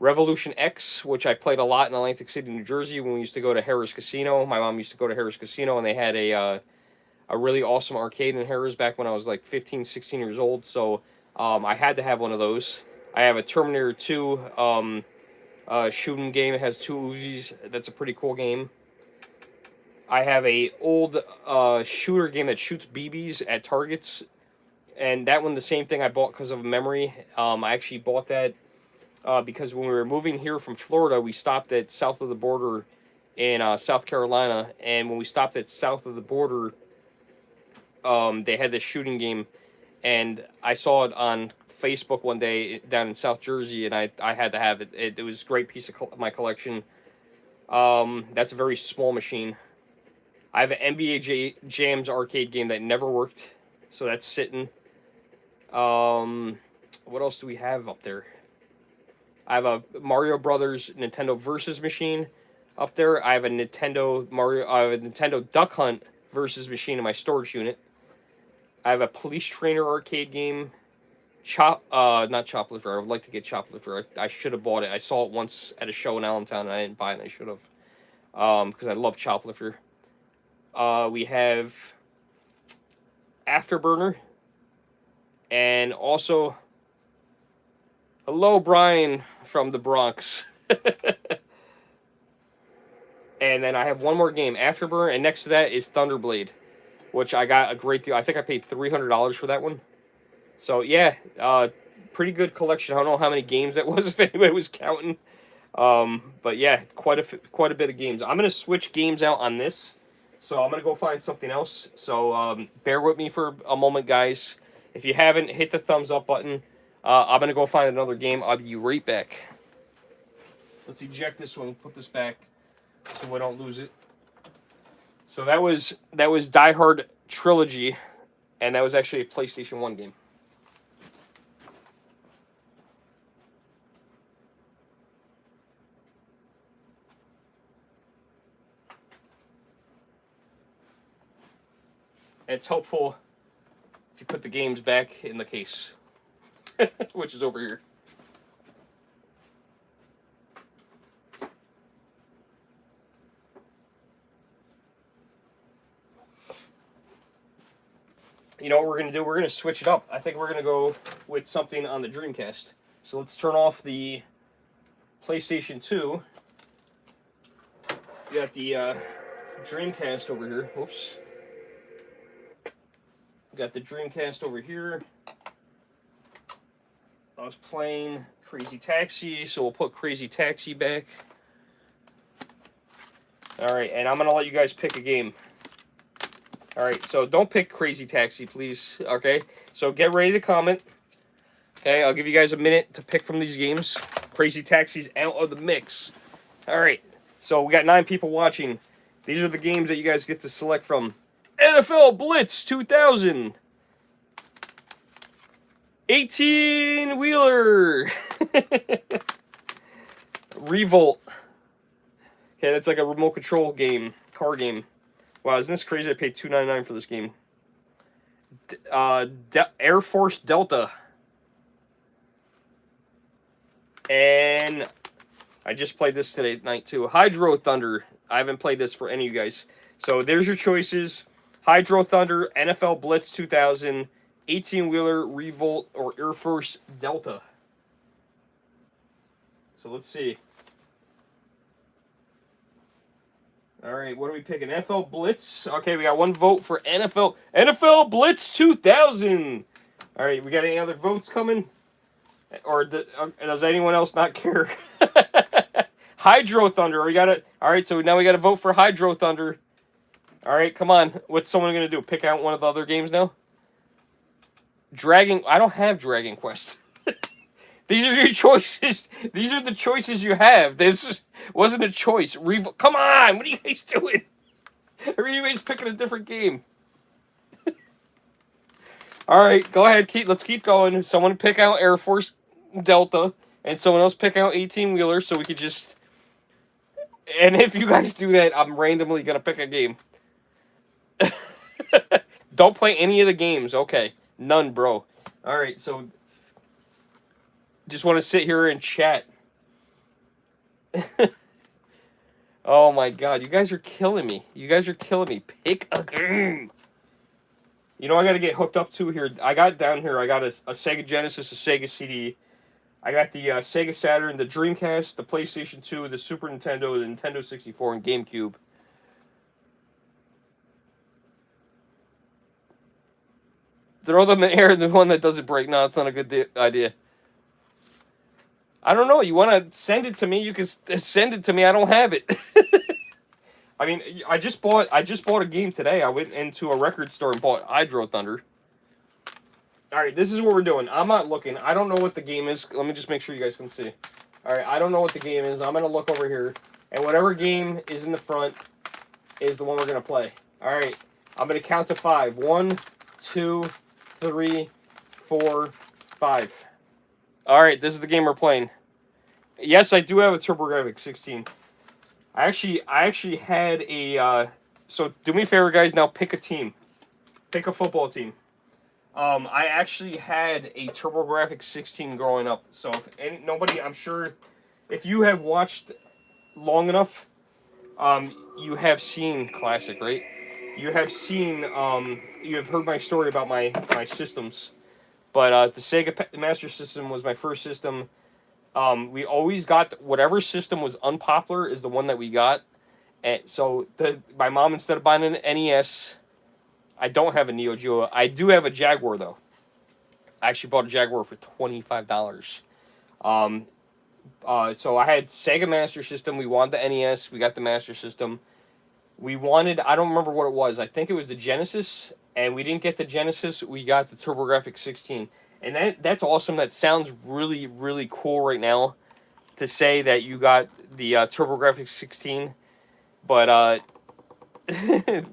Revolution X, which I played a lot in Atlantic City, New Jersey, when we used to go to Harrah's Casino. My mom used to go to Harrah's Casino, and they had a really awesome arcade in Harrah's back when I was like 15, 16 years old. So I had to have one of those. I have a Terminator 2 shooting game. It has 2 Uzis. That's a pretty cool game. I have a old shooter game that shoots BBs at targets, and that one, the same thing, I bought because of memory. I actually bought that because when we were moving here from Florida, we stopped at south of the border in South Carolina, and when we stopped at south of the border, they had this shooting game, and I saw it on Facebook one day down in South Jersey, and I had to have it. It was a great piece of my collection. That's a very small machine. I have an NBA Jams arcade game that never worked, so that's sitting. What else do we have up there? I have a Mario Brothers Nintendo Versus machine up there. I have a Nintendo Duck Hunt Versus machine in my storage unit. I have a Police Trainer arcade game. Not Choplifter. I would like to get Choplifter. I should have bought it. I saw it once at a show in Allentown, and I didn't buy it, and I should have. Because I love Choplifter. We have Afterburner. And also, hello, Brian from the Bronx. And then I have one more game, Afterburner, and next to that is Thunderblade, which I got a great deal. I think I paid $300 for that one. So, yeah, pretty good collection. I don't know how many games that was, if anybody was counting. But, yeah, quite a bit of games. I'm going to switch games out on this, so I'm going to go find something else. So, bear with me for a moment, guys. If you haven't, hit the thumbs up button. I'm going to go find another game. I'll be right back. Let's eject this one, put this back so we don't lose it. So that was Die Hard Trilogy, and that was actually a PlayStation 1 game. And it's helpful if you put the games back in the case, which is over here. You know what we're going to do? We're going to switch it up. I think we're going to go with something on the Dreamcast. So let's turn off the PlayStation 2. We got the Dreamcast over here. Oops. We got the Dreamcast over here. I was playing Crazy Taxi, so we'll put Crazy Taxi back. Alright, and I'm going to let you guys pick a game. Alright, so don't pick Crazy Taxi, please. Okay, so get ready to comment. Okay, I'll give you guys a minute to pick from these games. Crazy Taxi's out of the mix. Alright, so we got 9 people watching. These are the games that you guys get to select from. NFL Blitz 2000. 18-wheeler. Revolt. Okay, that's like a remote control game, car game. Wow, isn't this crazy? I paid $2.99 for this game. Air Force Delta. And I just played this today at night too. Hydro Thunder. I haven't played this for any of you guys. So there's your choices. Hydro Thunder, NFL Blitz 2000, 18-wheeler, Revolt, or Air Force Delta. So let's see. All right, what are we picking? NFL Blitz. Okay, we got 1 vote for NFL Blitz 2000. All right, we got any other votes coming? Or does anyone else not care? Hydro Thunder. We got it. All right, so now we got to vote for Hydro Thunder. All right, come on. What's someone going to do? Pick out one of the other games now? Dragon. I don't have Dragon Quest. These are your choices. These are the choices you have. This wasn't a choice. Come on. What are you guys doing? Everybody's picking a different game. All right, go ahead. Let's keep going. Someone pick out Air Force Delta, and someone else pick out 18-wheeler, so we could just... And if you guys do that, I'm randomly going to pick a game. Don't play any of the games. Okay. None, bro. All right, so... Just want to sit here and chat. Oh my god, you guys are killing me. You guys are killing me. Pick a game. You know, I got to get hooked up to here. I got down here, I got a Sega Genesis, a Sega CD. I got the Sega Saturn, the Dreamcast, the PlayStation 2, the Super Nintendo, the Nintendo 64, and GameCube. Throw them in the air, the one that doesn't break. No, it's not a good idea. I don't know. You want to send it to me? You can send it to me. I don't have it. I mean, I just bought a game today. I went into a record store and bought Hydro Thunder. All right, this is what we're doing. I'm not looking. I don't know what the game is. Let me just make sure you guys can see. All right, I don't know what the game is. I'm going to look over here. And whatever game is in the front is the one we're going to play. All right, I'm going to count to 5. 1, 2, 3, 4, 5. All right, this is the game we're playing. Yes, I do have a TurboGrafx 16. I actually had a... so do me a favor, guys. Now pick a team. Pick a football team. I actually had a TurboGrafx 16 growing up. So if nobody, I'm sure, if you have watched long enough, you have seen Classic, right? You have seen, you have heard my story about my systems. But the Sega Master System was my first system. We always got whatever system was unpopular is the one that we got. And so my mom, instead of buying an NES, I don't have a Neo Geo. I do have a Jaguar though. I actually bought a Jaguar for $25. So I had Sega Master System. We wanted the NES. We got the Master System. We wanted, I don't remember what it was. I think it was the Genesis. And we didn't get the Genesis. We got the TurboGrafx 16. And that's awesome. That sounds really, really cool right now to say that you got the TurboGrafx 16. But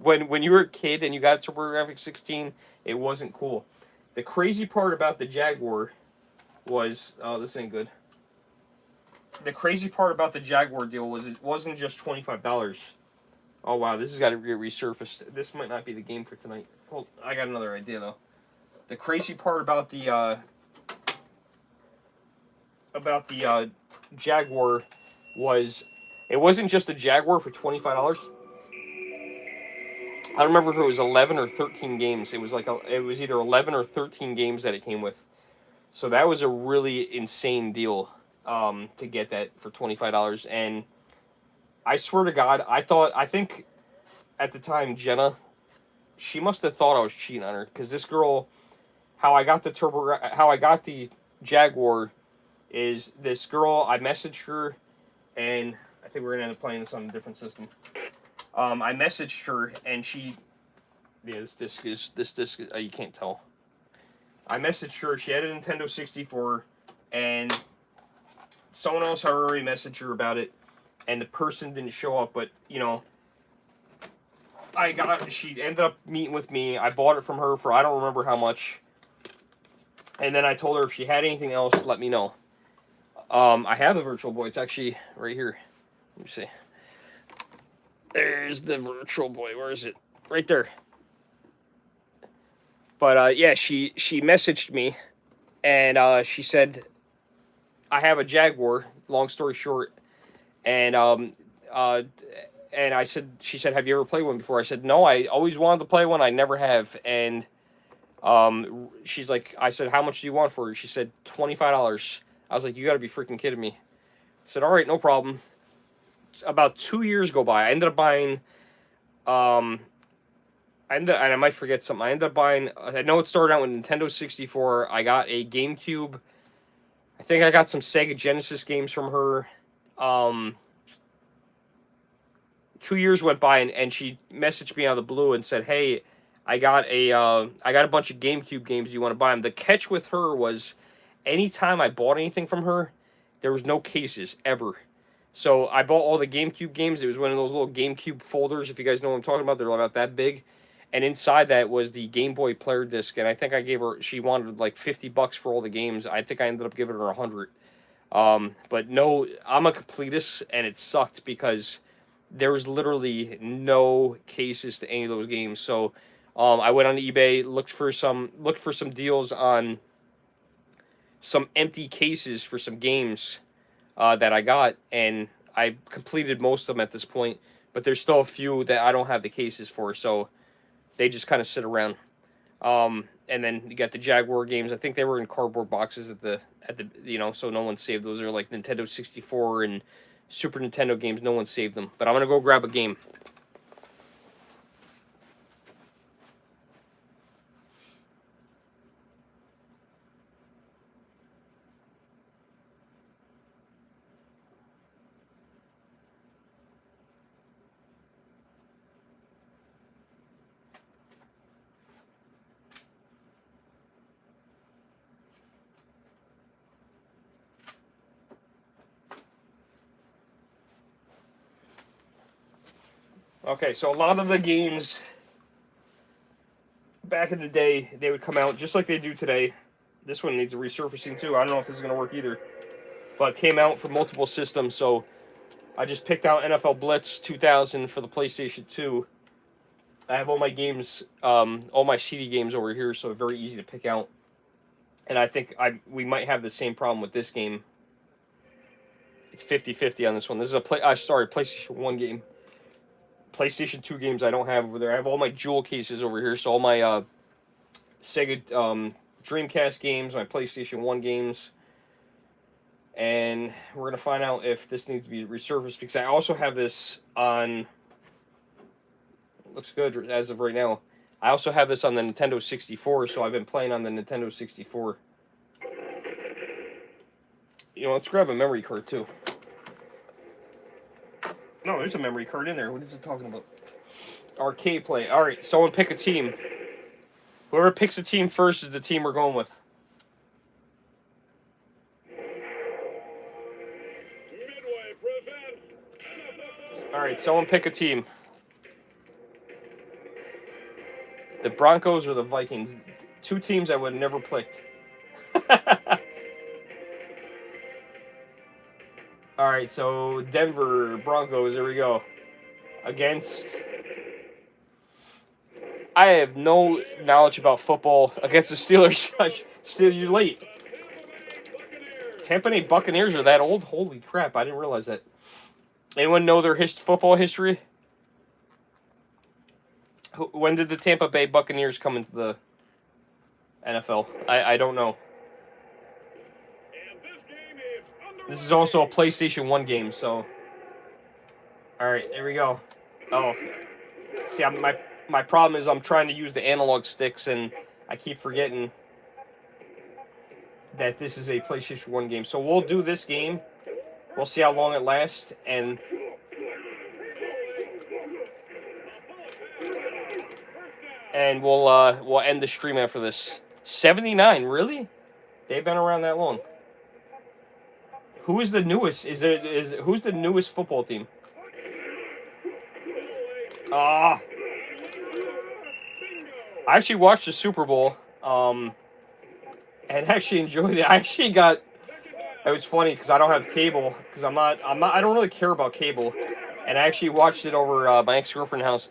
when you were a kid and you got a TurboGrafx 16, it wasn't cool. The crazy part about the Jaguar was... Oh, this ain't good. The crazy part about the Jaguar deal was it wasn't just $25. Oh, wow, this has got to get resurfaced. This might not be the game for tonight. Well, I got another idea, though. The crazy part about the Jaguar was it wasn't just a Jaguar for $25. I don't remember if it was 11 or 13 games. It was it was either 11 or 13 games that it came with. So that was a really insane deal to get that for $25. And I swear to God, I think at the time, Jenna, she must have thought I was cheating on her. Because this girl, how I got the Jaguar is this girl, I messaged her, and I think we're going to end up playing this on a different system. I messaged her, and she, yeah, this disc is, you can't tell. I messaged her, she had a Nintendo 64, and someone else had already messaged her about it, and the person didn't show up, but, you know, she ended up meeting with me. I bought it from her for I don't remember how much. And then I told her if she had anything else, let me know. I have the Virtual Boy. It's actually right here. Let me see. There's the Virtual Boy. Where is it? Right there. But yeah, she messaged me, and she said, I have a Jaguar, long story short. And she said, have you ever played one before? I said, no, I always wanted to play one. I never have. And she's like, I said, how much do you want for it? She said, $25. I was like, you got to be freaking kidding me. I said, all right, no problem. About 2 years go by. I ended up buying, and I might forget something. I ended up buying, I know it started out with Nintendo 64. I got a GameCube. I think I got some Sega Genesis games from her. 2 years went by, and she messaged me out of the blue and said, "Hey, I got a bunch of GameCube games. You want to buy them?" The catch with her was, anytime I bought anything from her, there was no cases ever. So I bought all the GameCube games. It was one of those little GameCube folders, if you guys know what I'm talking about. They're about that big. And inside that was the Game Boy player disc. And I think I gave her, she wanted like $50 for all the games. I think I ended up giving her $100. But no, I'm a completist, and it sucked because there was literally no cases to any of those games. So I went on eBay, looked for some deals on some empty cases for some games that I got, and I completed most of them at this point, but there's still a few that I don't have the cases for, so they just kind of sit around. And then you got the Jaguar games. I think they were in cardboard boxes at the so no one saved those. Are like Nintendo 64 and Super Nintendo games. No one saved them, but I'm gonna go grab a game. Okay, so a lot of the games back in the day, they would come out just like they do today. This one needs a resurfacing too. I don't know if this is going to work either. But came out for multiple systems, so I just picked out NFL Blitz 2000 for the PlayStation 2. I have all my games, all my CD games over here, so very easy to pick out. And I think we might have the same problem with this game. It's 50-50 on this one. This is a PlayStation 1 game. PlayStation 2 games I don't have over there. I have all my jewel cases over here, so all my Sega Dreamcast games, my PlayStation 1 games, and we're going to find out if this needs to be resurfaced, because I also have this on, looks good as of right now, I also have this on the Nintendo 64, so I've been playing on the Nintendo 64. Let's grab a memory card too. No, there's a memory card in there. What is it talking about? Arcade play. All right, someone pick a team. Whoever picks a team first is the team we're going with. All right, someone pick a team. The Broncos or the Vikings. Two teams I would have never picked. All right, so Denver Broncos, there we go. Against, I have no knowledge about football, against the Steelers. Still, you're late. Tampa Bay Buccaneers are that old? Holy crap, I didn't realize that. Anyone know their football history? When did the Tampa Bay Buccaneers come into the NFL? I don't know. This is also a PlayStation 1 game, so... Alright, there we go. Oh. See, my problem is I'm trying to use the analog sticks, and I keep forgetting that this is a PlayStation 1 game. So we'll do this game. We'll see how long it lasts, and... And we'll end the stream after this. 79, really? They've been around that long. Who is the newest? Who's the newest football team? I actually watched the Super Bowl, and actually enjoyed it. It was funny because I don't have cable, because I don't really care about cable, and I actually watched it over my ex-girlfriend house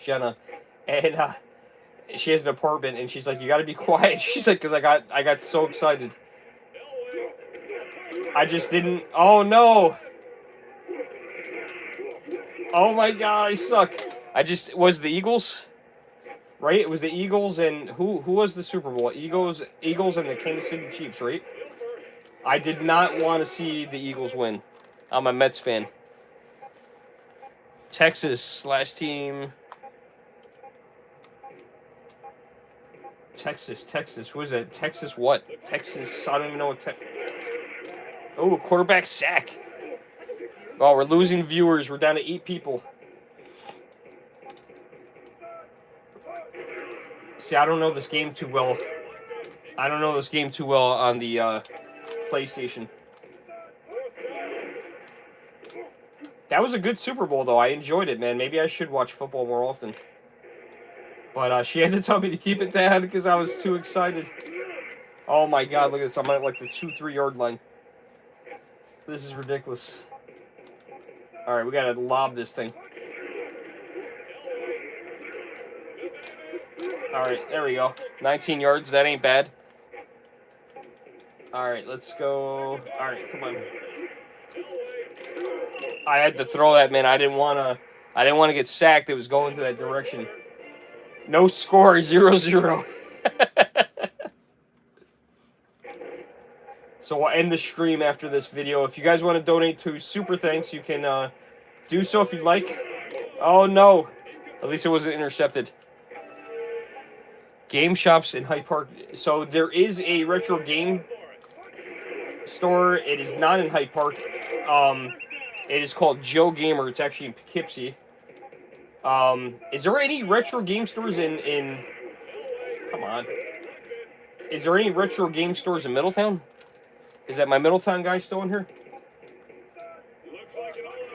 Jenna, and she has an apartment, and she's like, "You got to be quiet." She's like, "Because I got so excited." I just didn't. Oh no! Oh my god, I suck. Was the Eagles, right? It was the Eagles, and who was the Super Bowl? Eagles and the Kansas City Chiefs, right? I did not want to see the Eagles win. I'm a Mets fan. Texas / team. Texas. Who is that? Texas what? Texas. I don't even know what. Oh, quarterback sack. Oh, we're losing viewers. We're down to 8 people. See, I don't know this game too well. I don't know this game too well on the PlayStation. That was a good Super Bowl, though. I enjoyed it, man. Maybe I should watch football more often. But she had to tell me to keep it down because I was too excited. Oh my God, look at this. I'm at like the 2-3 yard line. This is ridiculous. Alright, we gotta lob this thing. Alright, there we go. 19 yards, that ain't bad. Alright, let's go. Alright, come on. I had to throw that, man. I didn't wanna get sacked. It was going to that direction. No score, 0-0. So I'll end the stream after this video. If you guys want to donate to Super Thanks, you can do so if you'd like. Oh no. At least it wasn't intercepted. Game shops in Hyde Park. So there is a retro game store. It is not in Hyde Park. It is called Joe Gamer. It's actually in Poughkeepsie. Is there any retro game stores in come on. Is there any retro game stores in Middletown? Is that my Middletown guy still in here?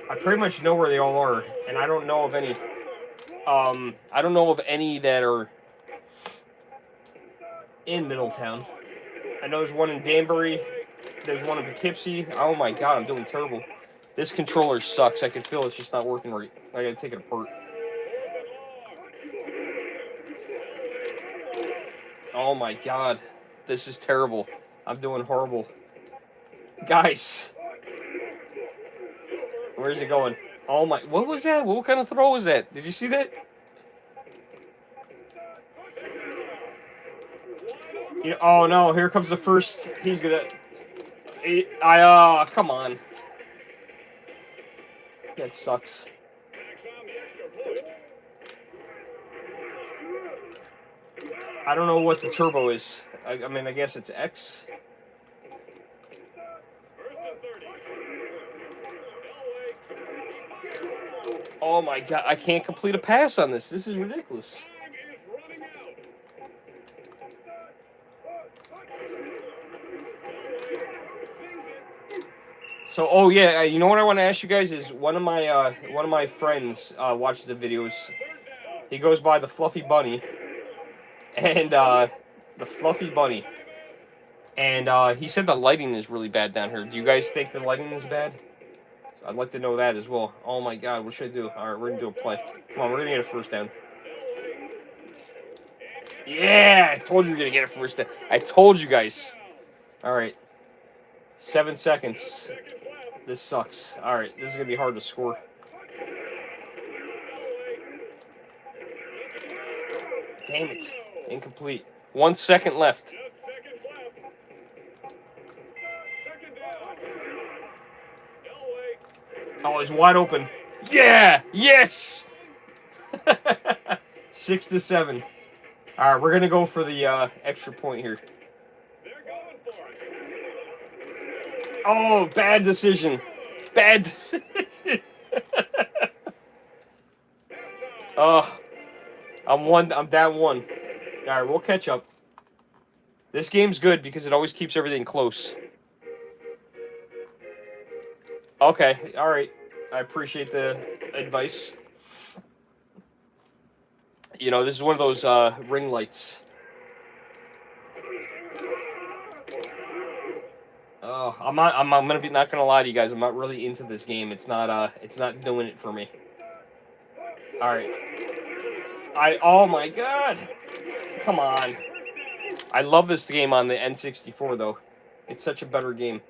I pretty much know where they all are, and I don't know of any. I don't know of any that are in Middletown. I know there's one in Danbury. There's one in Poughkeepsie. Oh my God, I'm doing terrible. This controller sucks. I can feel it's just not working right. I gotta take it apart. Oh my God, this is terrible. I'm doing horrible. Guys, where's it going? Oh my, what was that? What kind of throw was that? Did you see that? Oh no, here comes the first. He's gonna. Come on. That sucks. I don't know what the turbo is. I mean, I guess it's X. Oh my God, I can't complete a pass on this. This is ridiculous. So, oh yeah, you know what I want to ask you guys is one of my friends watches the videos. He goes by the Fluffy Bunny, and the Fluffy Bunny, and he said the lighting is really bad down here. Do you guys think the lighting is bad? I'd like to know that as well. Oh my God, what should I do? All right, we're gonna do a play. Come on, we're gonna get a first down. Yeah, I told you we were gonna get a first down. I told you guys. All right, 7 seconds. This sucks. All right, this is gonna be hard to score. Damn it, incomplete. 1 second left. Oh, he's wide open. Yeah! Yes! 6-7. All right, we're going to go for the extra point here. Oh, bad decision. Bad decision. Oh, I'm down 1. All right, we'll catch up. This game's good because it always keeps everything close. Okay, all right. I appreciate the advice. You know, this is one of those ring lights. Oh, I'm not gonna lie to you guys. I'm not really into this game. It's not doing it for me. All right. Oh my God. Come on. I love this game on the N64 though. It's such a better game.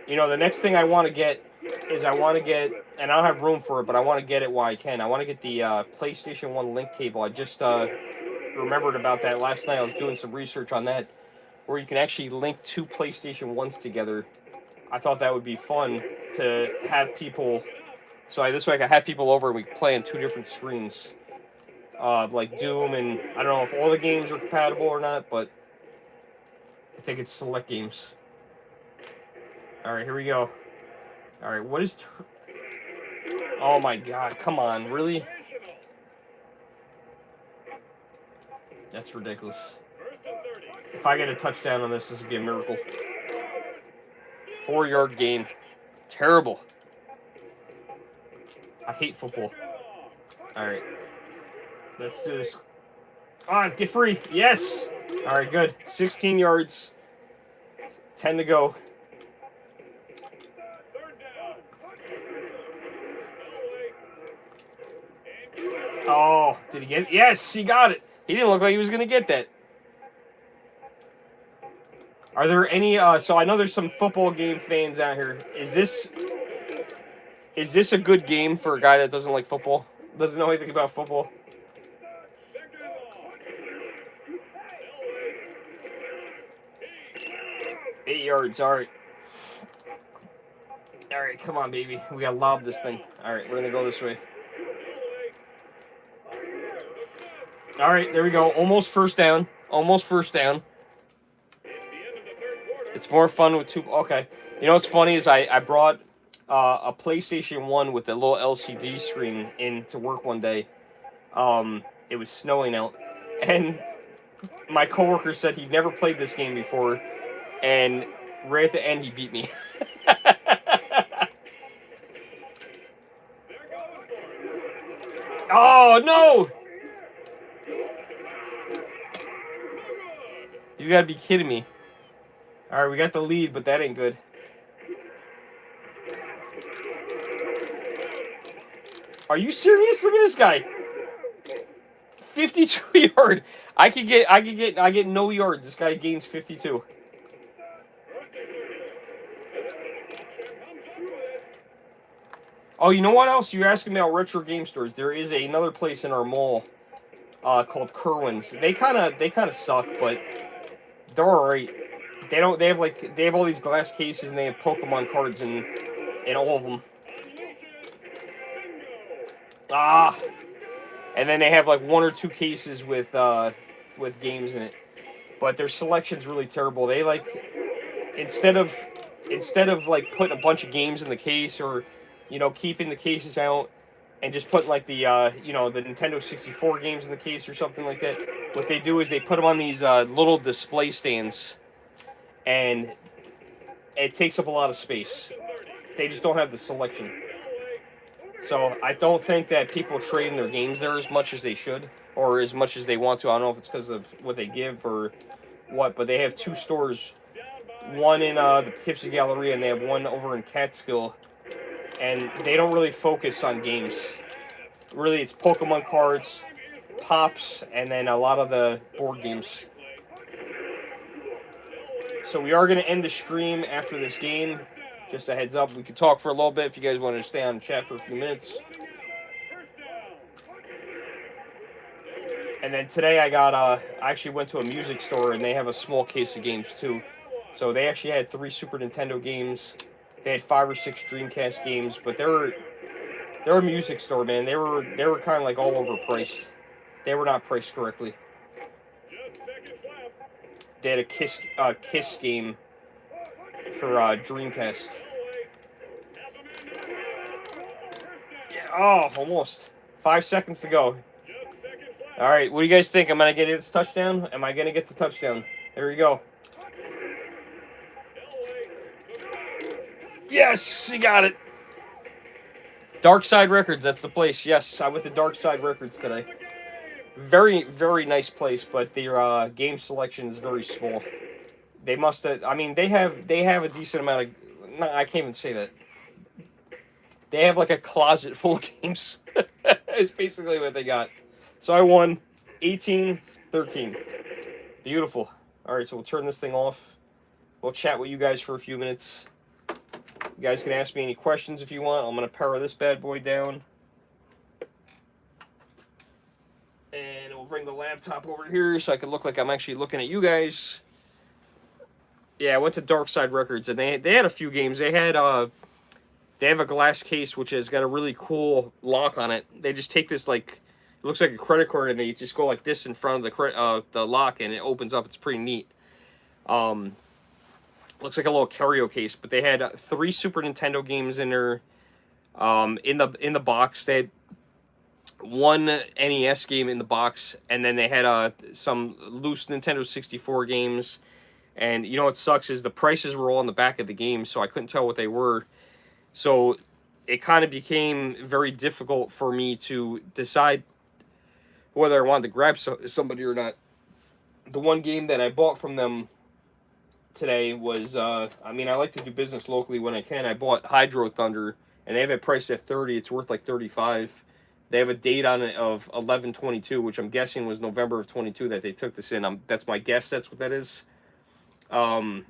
You know, the next thing I want to get is and I don't have room for it, but I want to get it while I can. I want to get the PlayStation 1 link cable. I just remembered about that last night. I was doing some research on that, where you can actually link 2 PlayStation 1s together. I thought that would be fun to have people. So this way I can have people over and we can play on 2 different screens. Like Doom, and I don't know if all the games are compatible or not, but I think it's select games. Alright, here we go. Alright, what is... Oh my God, come on, really? That's ridiculous. If I get a touchdown on this, this would be a miracle. 4-yard gain. Terrible. I hate football. All right. Let's do this. Get free. Yes. All right, good. 16 yards. 10 to go. Oh, did he get it? Yes, he got it. He didn't look like he was going to get that. Are there any, so I know there's some football game fans out here. Is this a good game for a guy that doesn't like football? Doesn't know anything about football? Eight yards, all right. All right, come on, baby. We got to lob this thing. All right, we're going to go this way. All right, there we go. Almost first down. Almost first down. It's more fun with two. Okay. You know what's funny is I brought a PlayStation 1 with a little LCD screen in to work one day. It was snowing out. And my coworker said he'd never played this game before. And right at the end, he beat me. Oh, no! You gotta be kidding me. Alright, we got the lead, but that ain't good. Are you serious? Look at this guy. 52 yard. I get no yards. This guy gains 52. Oh, you know what else? You're asking me about retro game stores. There is another place in our mall called Kerwin's. They kind of suck, but they're alright. They have all these glass cases and they have Pokemon cards in all of them. And then they have like one or two cases with games in it. But their selection's really terrible. They instead of like putting a bunch of games in the case or keeping the cases out and just putting like the the Nintendo 64 games in the case or something like that, what they do is they put them on these little display stands, and it takes up a lot of space. They just don't have the selection. So I don't think that people trade in their games there as much as they should or as much as they want to. I don't know if it's because of what they give or what, but they have two stores, one in the Poughkeepsie Galleria and they have one over in Catskill. And they don't really focus on games. Really, it's Pokemon cards, Pops, and then a lot of the board games. So we are going to end the stream after this game. Just a heads up. We could talk for a little bit if you guys want to stay on chat for a few minutes. And then today I actually went to a music store and they have a small case of games too. So they actually had 3 Super Nintendo games. They had 5 or 6 Dreamcast games, but they're a music store, man. They were kind of like all overpriced. They were not priced correctly. They had a Kiss game for Dreamcast. Oh, almost. 5 seconds to go. All right, what do you guys think? Am I gonna get this touchdown? Am I gonna get the touchdown? There we go. Yes, he got it. Dark Side Records, that's the place. Yes, I went to Dark Side Records today. Very, very nice place, but their game selection is very small. They must have. I mean, they have a decent amount of. No, I can't even say that. They have like a closet full of games. It's basically what they got. So I won 18-13. Beautiful. All right, so we'll turn this thing off. We'll chat with you guys for a few minutes. You guys can ask me any questions if you want. I'm going to power this bad boy down. And we'll bring the laptop over here so I can look like I'm actually looking at you guys. Yeah, I went to Dark Side Records, and they had a few games. They have a glass case, which has got a really cool lock on it. They just take this, like, it looks like a credit card, and they just go like this in front of the lock, and it opens up. It's pretty neat. Looks like a little curio case, but they had 3 Super Nintendo games in there. In the box, they had one NES game in the box, and then they had some loose Nintendo 64 games. And you know what sucks is the prices were all on the back of the game, so I couldn't tell what they were. So it kind of became very difficult for me to decide whether I wanted to grab somebody or not. The one game that I bought from them today was, I mean, I like to do business locally when I can. I bought Hydro Thunder, and they have it priced at 30. It's worth like 35. They have a date on it of 11/22, which I'm guessing was November of 22 that they took this in. That's my guess. That's what that is. Um,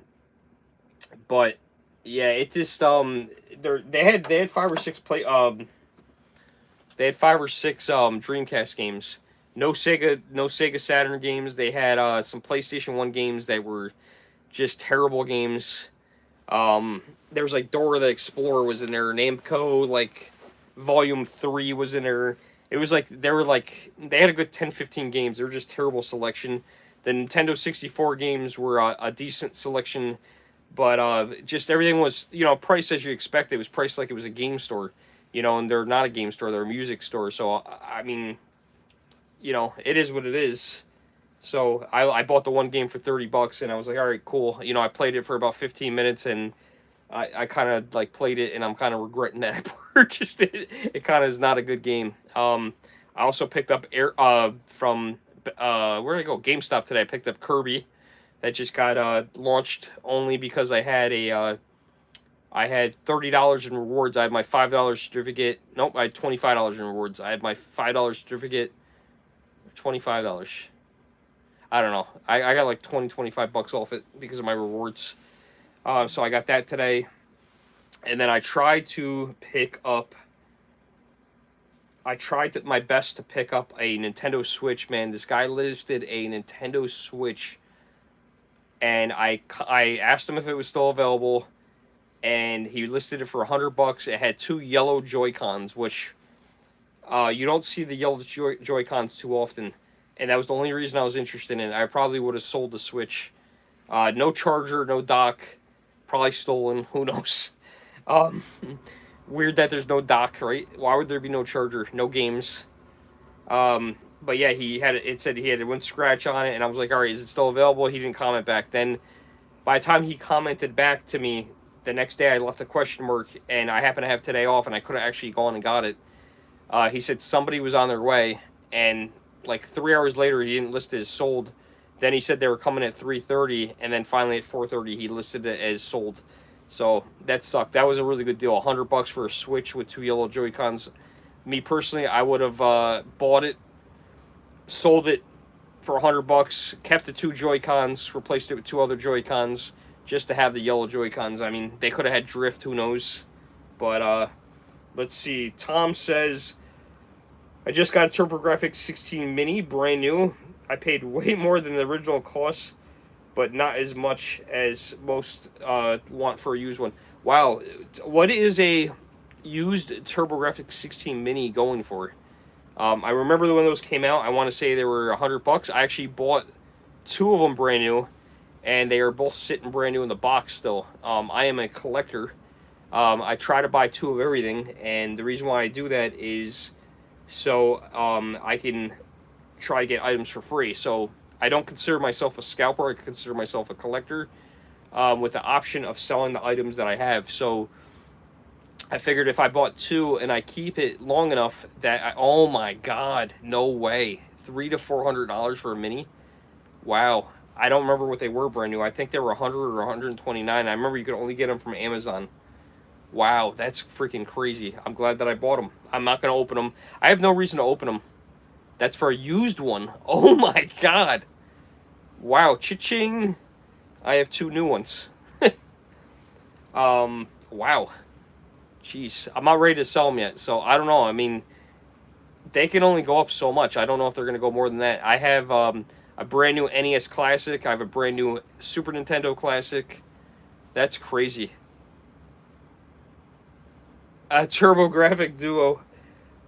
but yeah, it just they had 5 or 6 they had 5 or 6 Dreamcast games. No Sega Saturn games. They had some PlayStation 1 games that were just terrible games. There was like Dora the Explorer was in there, Namco like Volume 3 was in there. It was like they had a good 10-15 games. They were just terrible selection. The Nintendo 64 games were a decent selection, but just everything was, priced as you expect. It was priced like it was a game store, and they're not a game store, they're a music store. So I mean, it is what it is. So I bought the one game for $30, and I was like, all right, cool. I played it for about 15 minutes, and I kind of like played it, and I'm kind of regretting that I purchased it. It kind of is not a good game. I also picked up from where did I go? GameStop today. I picked up Kirby. That just got launched only because I had I had $30 in rewards. I had my $5 certificate. Nope, I had $25 in rewards. I had my $5 certificate. $25. I don't know. I got like 25 bucks off it because of my rewards. So I got that today. And then I tried my best to pick up a Nintendo Switch, man. This guy listed a Nintendo Switch, and I asked him if it was still available, and he listed it for $100. It had 2 yellow Joy-Cons, which you don't see the yellow Joy-Cons too often, and that was the only reason I was interested in it. I probably would have sold the Switch. No charger, no dock, probably stolen. Who knows? Weird that there's no dock, right? Why would there be no charger, no games? But yeah, it said he had a wind scratch on it, and I was like, all right, is it still available? He didn't comment back. Then by the time he commented back to me, the next day I left a question mark, and I happened to have today off, and I could have actually gone and got it. He said somebody was on their way, and like 3 hours later, he didn't list it as sold. Then he said they were coming at 3:30, and then finally at 4:30, he listed it as sold. So that sucked. That was a really good deal. $100 for a Switch with 2 yellow Joy-Cons. Me personally, I would have bought it, sold it for $100, kept the 2 Joy-Cons, replaced it with 2 other Joy-Cons, just to have the yellow Joy-Cons. I mean, they could have had drift, who knows? But let's see. Tom says, I just got a TurboGrafx 16 Mini, brand new. I paid way more than the original cost, but not as much as most want for a used one. Wow, what is a used TurboGrafx 16 Mini going for? I remember when those came out. I want to say they were $100. I actually bought 2 of them brand new, and they are both sitting brand new in the box still. I am a collector. I try to buy 2 of everything, and the reason why I do that is so I can try to get items for free. So I don't consider myself a scalper. I consider myself a collector with the option of selling the items that I have. So I figured if I bought 2 and I keep it long enough that oh my god, no way, $300 to $400 for a mini. Wow, I don't remember what they were brand new. I think they were $100 or $129. I remember you could only get them from Amazon. Wow, that's freaking crazy. I'm glad that I bought them. I'm not gonna open them. I have no reason to open them. That's for a used one. Oh my god. Wow, cha-ching. I have 2 new ones. Wow. Jeez, I'm not ready to sell them yet, so I don't know. I mean, they can only go up so much. I don't know if they're going to go more than that. I have a brand new NES Classic. I have a brand new Super Nintendo Classic. That's crazy. A TurboGrafx Duo.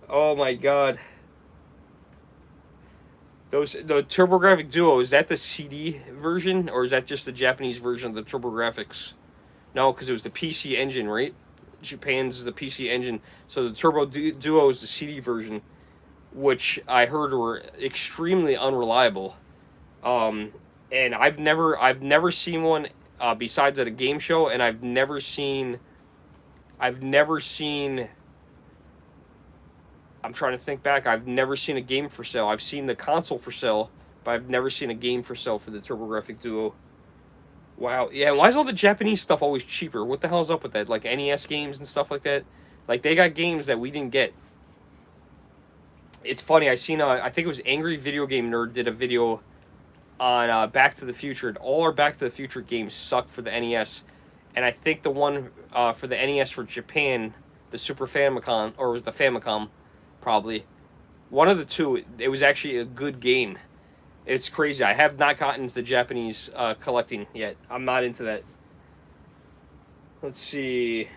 Oh my god. The TurboGrafx Duo, is that the CD version, or is that just the Japanese version of the TurboGrafx? No, because it was the PC Engine, right? Japan's is the PC Engine, so the Turbo Duo is the CD version. which I heard were extremely unreliable. And I've never seen one besides at a game show, and I've never seen. I'm trying to think back. I've never seen a game for sale. I've seen the console for sale, but I've never seen a game for sale for the TurboGrafx Duo. Wow. Yeah, why is all the Japanese stuff always cheaper? What the hell is up with that? Like NES games and stuff like that? Like, they got games that we didn't get. It's funny, I seen, I think it was Angry Video Game Nerd did a video on Back to the Future, and all our Back to the Future games sucked for the NES. And I think the one for the NES for Japan, the Super Famicom, or it was the Famicom, probably. One of the two, it was actually a good game. It's crazy. I have not gotten into the Japanese collecting yet. I'm not into that. Let's see.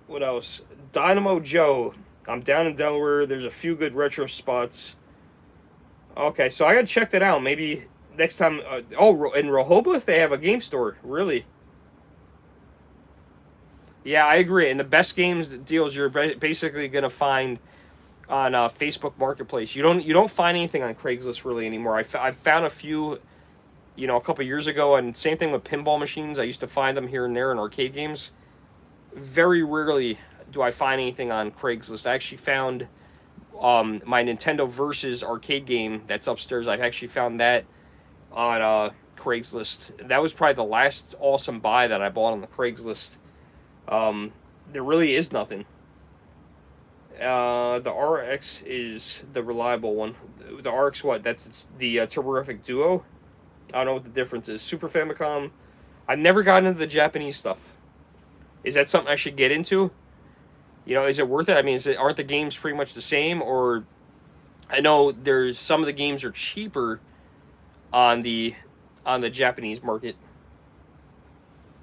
What else? Dynamo Joe. I'm down in Delaware. There's a few good retro spots. Okay, so I gotta check that out. Maybe next time. In Rehoboth, they have a game store. Really? Yeah, I agree. And the best games deals you're basically gonna find on Facebook Marketplace. You don't find anything on Craigslist really anymore. I found a few, a couple years ago, and same thing with pinball machines. I used to find them here and there in arcade games. Very rarely do I find anything on Craigslist. I actually found my Nintendo Versus arcade game that's upstairs. I've actually found that on Craigslist. That was probably the last awesome buy that I bought on the Craigslist. There really is nothing. The RX is the reliable one. The RX what? That's the TurboGrafx Duo? I don't know what the difference is. Super Famicom. I've never gotten into the Japanese stuff. Is that something I should get into? Is it worth it? I mean, aren't the games pretty much the same? Or I know there's some of the games are cheaper on the Japanese market.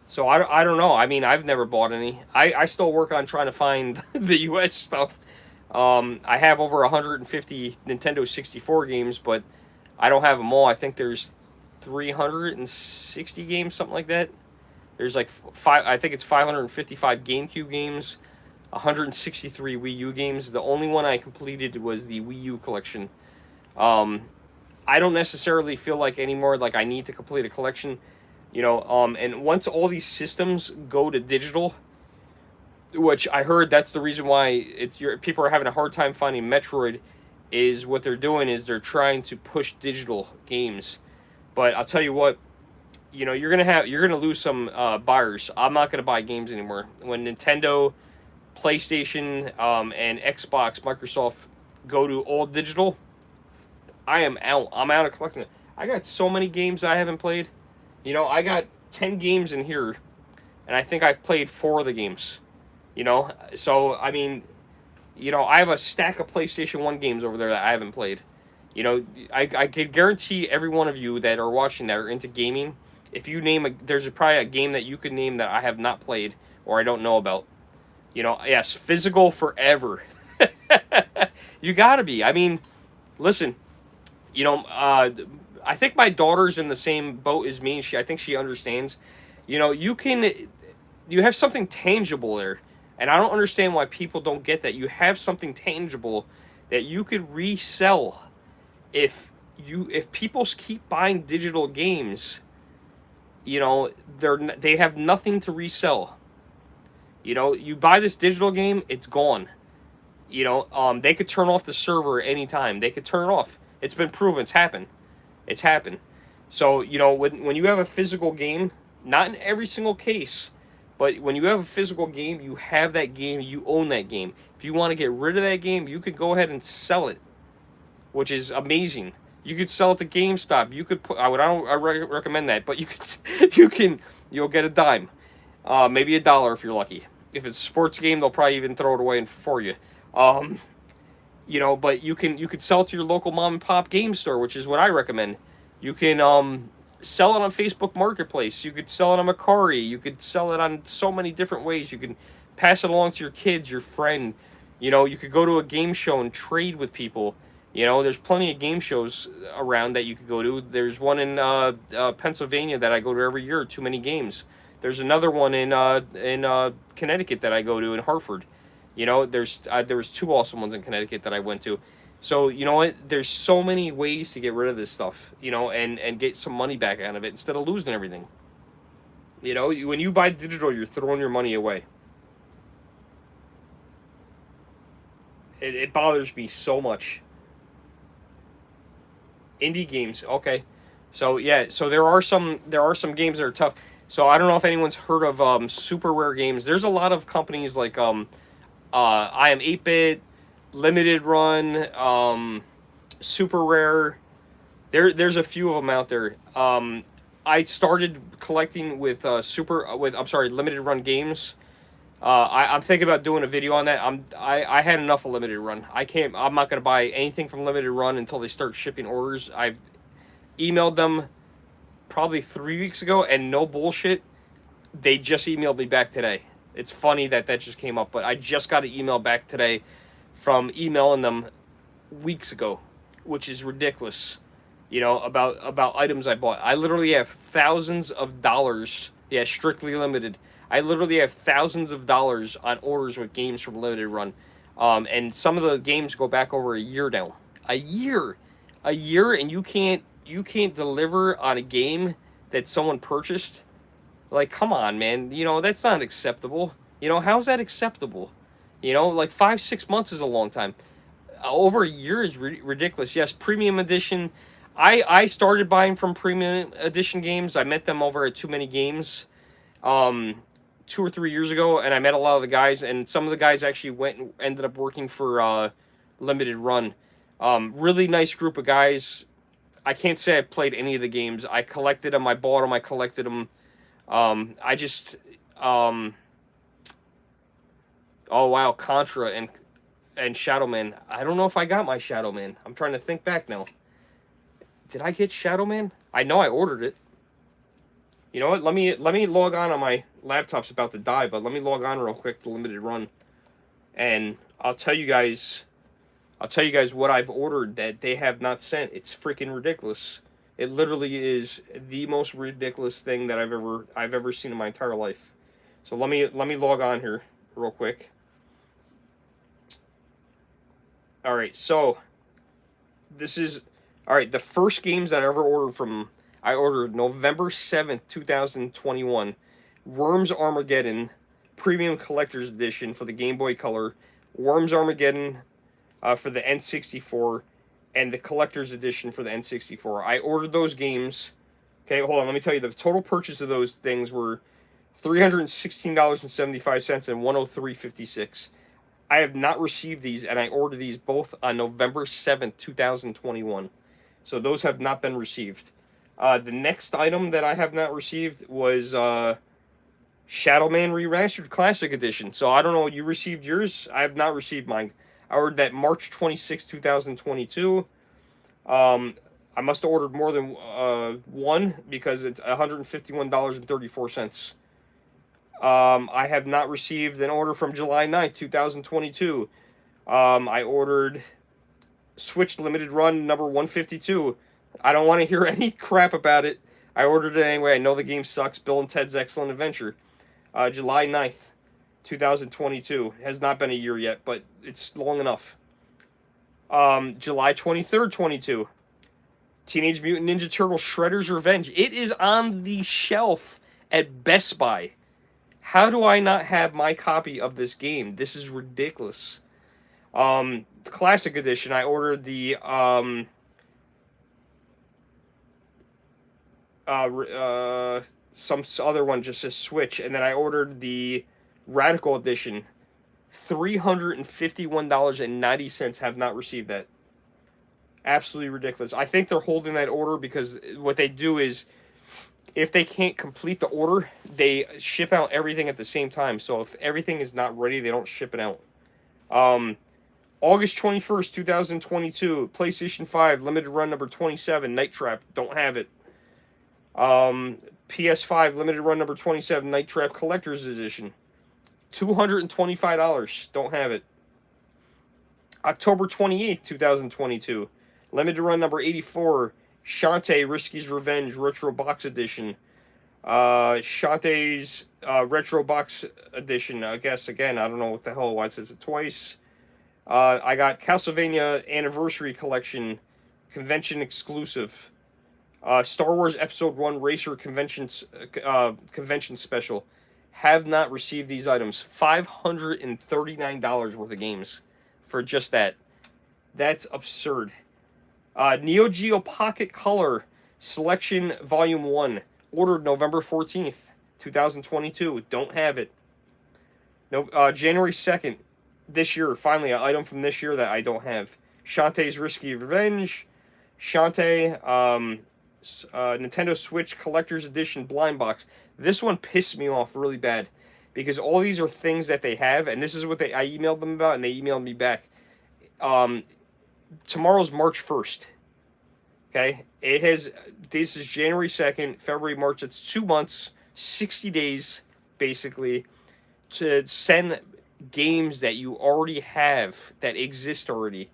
So I don't know. I mean, I've never bought any. I still work on trying to find the US stuff. I have over 150 Nintendo 64 games, but I don't have them all. I think there's 360 games, something like that. There's like I think it's 555 GameCube games, 163 Wii U games. The only one I completed was the Wii U collection. I don't necessarily feel like anymore like I need to complete a collection, and once all these systems go to digital, which I heard that's the reason why people are having a hard time finding Metroid, is what they're doing is they're trying to push digital games. But I'll tell you what, you're gonna lose some buyers. I'm not gonna buy games anymore. When Nintendo, PlayStation, and Xbox, Microsoft go to all digital, I am out. I'm out of collecting it. I got so many games I haven't played. I got 10 games in here, and I think I've played 4 of the games. So I mean, I have a stack of PlayStation 1 games over there that I haven't played. I could guarantee every one of you that are watching that are into gaming, if you name there's probably a game that you could name that I have not played or I don't know about. Yes, physical forever. You gotta be. I mean, listen, I think my daughter's in the same boat as me. I think she understands. You have something tangible there. And I don't understand why people don't get that. You have something tangible that you could resell. If people keep buying digital games, they have nothing to resell. You buy this digital game, it's gone. They could turn off the server anytime. They could turn it off. It's been proven. It's happened. It's happened. So, when you have a physical game, not in every single case, but when you have a physical game, you have that game, you own that game. If you want to get rid of that game, you could go ahead and sell it, which is amazing. You could sell it to GameStop. You could put, I don't recommend that, but you'll get a dime. Maybe $1 if you're lucky. If it's a sports game, they'll probably even throw it away for you. But you could sell it to your local mom and pop game store, which is what I recommend. You can sell it on Facebook Marketplace. You could sell it on Mercari. You could sell it on so many different ways. You can pass it along to your kids, your friend. You could go to a game show and trade with people. There's plenty of game shows around that you could go to. There's one in Pennsylvania that I go to every year, Too Many Games. There's another one in Connecticut that I go to in Hartford. There was 2 awesome ones in Connecticut that I went to. So you know what? There's so many ways to get rid of this stuff, and get some money back out of it instead of losing everything. When you buy digital, you're throwing your money away. It bothers me so much. Indie games, okay. So yeah, so there are some games that are tough. So I don't know if anyone's heard of super rare games. There's a lot of companies like I am 8-bit, Limited Run, Super Rare. There's a few of them out there. I started collecting with Limited Run games. I'm thinking about doing a video on that. I had enough of Limited Run. I'm not gonna buy anything from Limited Run until they start shipping orders. I've emailed them probably 3 weeks ago, and no bullshit, they just emailed me back today. It's funny that just came up, but I just got an email back today from emailing them weeks ago, which is ridiculous. About items I bought. I literally have thousands of dollars. Yeah, strictly limited. I literally have thousands of dollars on orders with games from Limited Run, and some of the games go back over a year now. A year, and you can't deliver on a game that someone purchased. Like, come on, man. That's not acceptable. How's that acceptable? Like 5, 6 months is a long time. Over a year is ridiculous. Yes, premium edition. I started buying from premium edition games. I met them over at Too Many Games, 2 or 3 years ago, and I met a lot of the guys. And some of the guys actually went and ended up working for Limited Run. Really nice group of guys. I can't say I played any of the games. I collected them. I bought them. I collected them. I just oh wow, Contra and Shadow Man. I don't know if I got my Shadow Man. I'm trying to think back now. Did I get Shadow Man? I know I ordered it. You know what? Let me log on my laptop's about to die, but let me log on real quick to Limited Run, and I'll tell you guys what I've ordered that they have not sent. It's freaking ridiculous. It literally is the most ridiculous thing that I've ever seen in my entire life. So let me log on here real quick. All right, so this is all right. The first games that I ever ordered from, I ordered November 7th, 2021. Worms Armageddon Premium Collector's Edition for the Game Boy Color. Worms Armageddon for the N64, and the Collector's Edition for the N64. I ordered those games. Okay, hold on. Let me tell you, the total purchase of those things were $316.75 and $103.56. I have not received these, and I ordered these both on November 7th, 2021. So those have not been received. The next item that I have not received was Shadow Man Remastered Classic Edition. So I don't know, you received yours? I have not received mine. I ordered that March 26, 2022. I must have ordered more than one because it's $151.34. I have not received an order from July 9th, 2022. I ordered Switch Limited Run number 152. I don't want to hear any crap about it. I ordered it anyway. I know the game sucks. Bill and Ted's Excellent Adventure. July 9th, 2022. Has not been a year yet, but it's long enough. July 23rd, 22. Teenage Mutant Ninja Turtle Shredder's Revenge. It is on the shelf at Best Buy. How do I not have my copy of this game? This is ridiculous. Classic Edition, I ordered the some other one just says Switch, and then I ordered the Radical Edition. $351.90. Have not received that. Absolutely ridiculous. I think they're holding that order because what they do is, if they can't complete the order, they ship out everything at the same time. So if everything is not ready, they don't ship it out. August 21st, 2022, PlayStation 5, Limited Run number 27, Night Trap, don't have it. PS5, Limited Run number 27, Night Trap Collector's Edition, $225, don't have it. October 28th, 2022, Limited Run number 84, Shantae Risky's Revenge Retro Box Edition. Shantae's Retro Box Edition, I guess, again, I don't know what the hell, why it says it twice. I got Castlevania Anniversary Collection, convention exclusive. Star Wars Episode 1 Racer Convention Special. Have not received these items. $539 worth of games for just that. That's absurd. Neo Geo Pocket Color Selection Volume 1. Ordered November 14th, 2022. Don't have it. No, January 2nd, this year. Finally, an item from this year that I don't have. Shantae's Risky Revenge. Shantae, Nintendo Switch Collector's Edition Blind Box. This one pissed me off really bad. Because all these are things that they have, and this is what I emailed them about, and they emailed me back. Tomorrow's March 1st. Okay? This is January 2nd, February, March. It's 2 months, 60 days, basically, to send games that you already have, that exist already.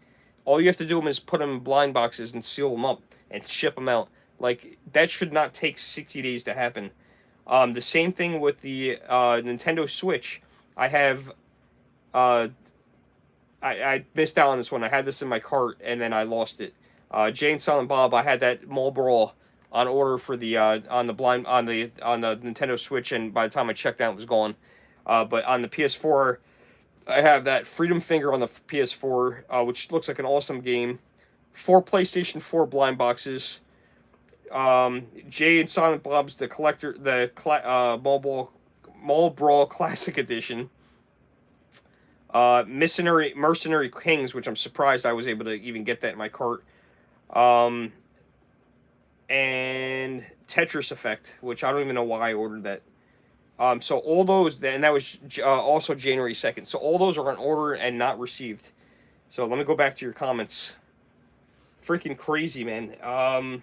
All you have to do is put them in blind boxes and seal them up and ship them out. Like, that should not take 60 days to happen. The same thing with the Nintendo Switch. I have... I missed out on this one. I had this in my cart, and then I lost it. Jay and Silent Bob, I had that Mall Brawl on order for the on the Nintendo Switch, and by the time I checked out, it was gone. But on the PS4, I have that Freedom Finger on the PS4, which looks like an awesome game. 4 PlayStation 4 blind boxes. Jay and Silent Bob's Mall Brawl Classic Edition. Mercenary Kings, which I'm surprised I was able to even get that in my cart. And Tetris Effect, which I don't even know why I ordered that. So all those, and that was also January 2nd. So all those are on order and not received. So let me go back to your comments. Freaking crazy, man.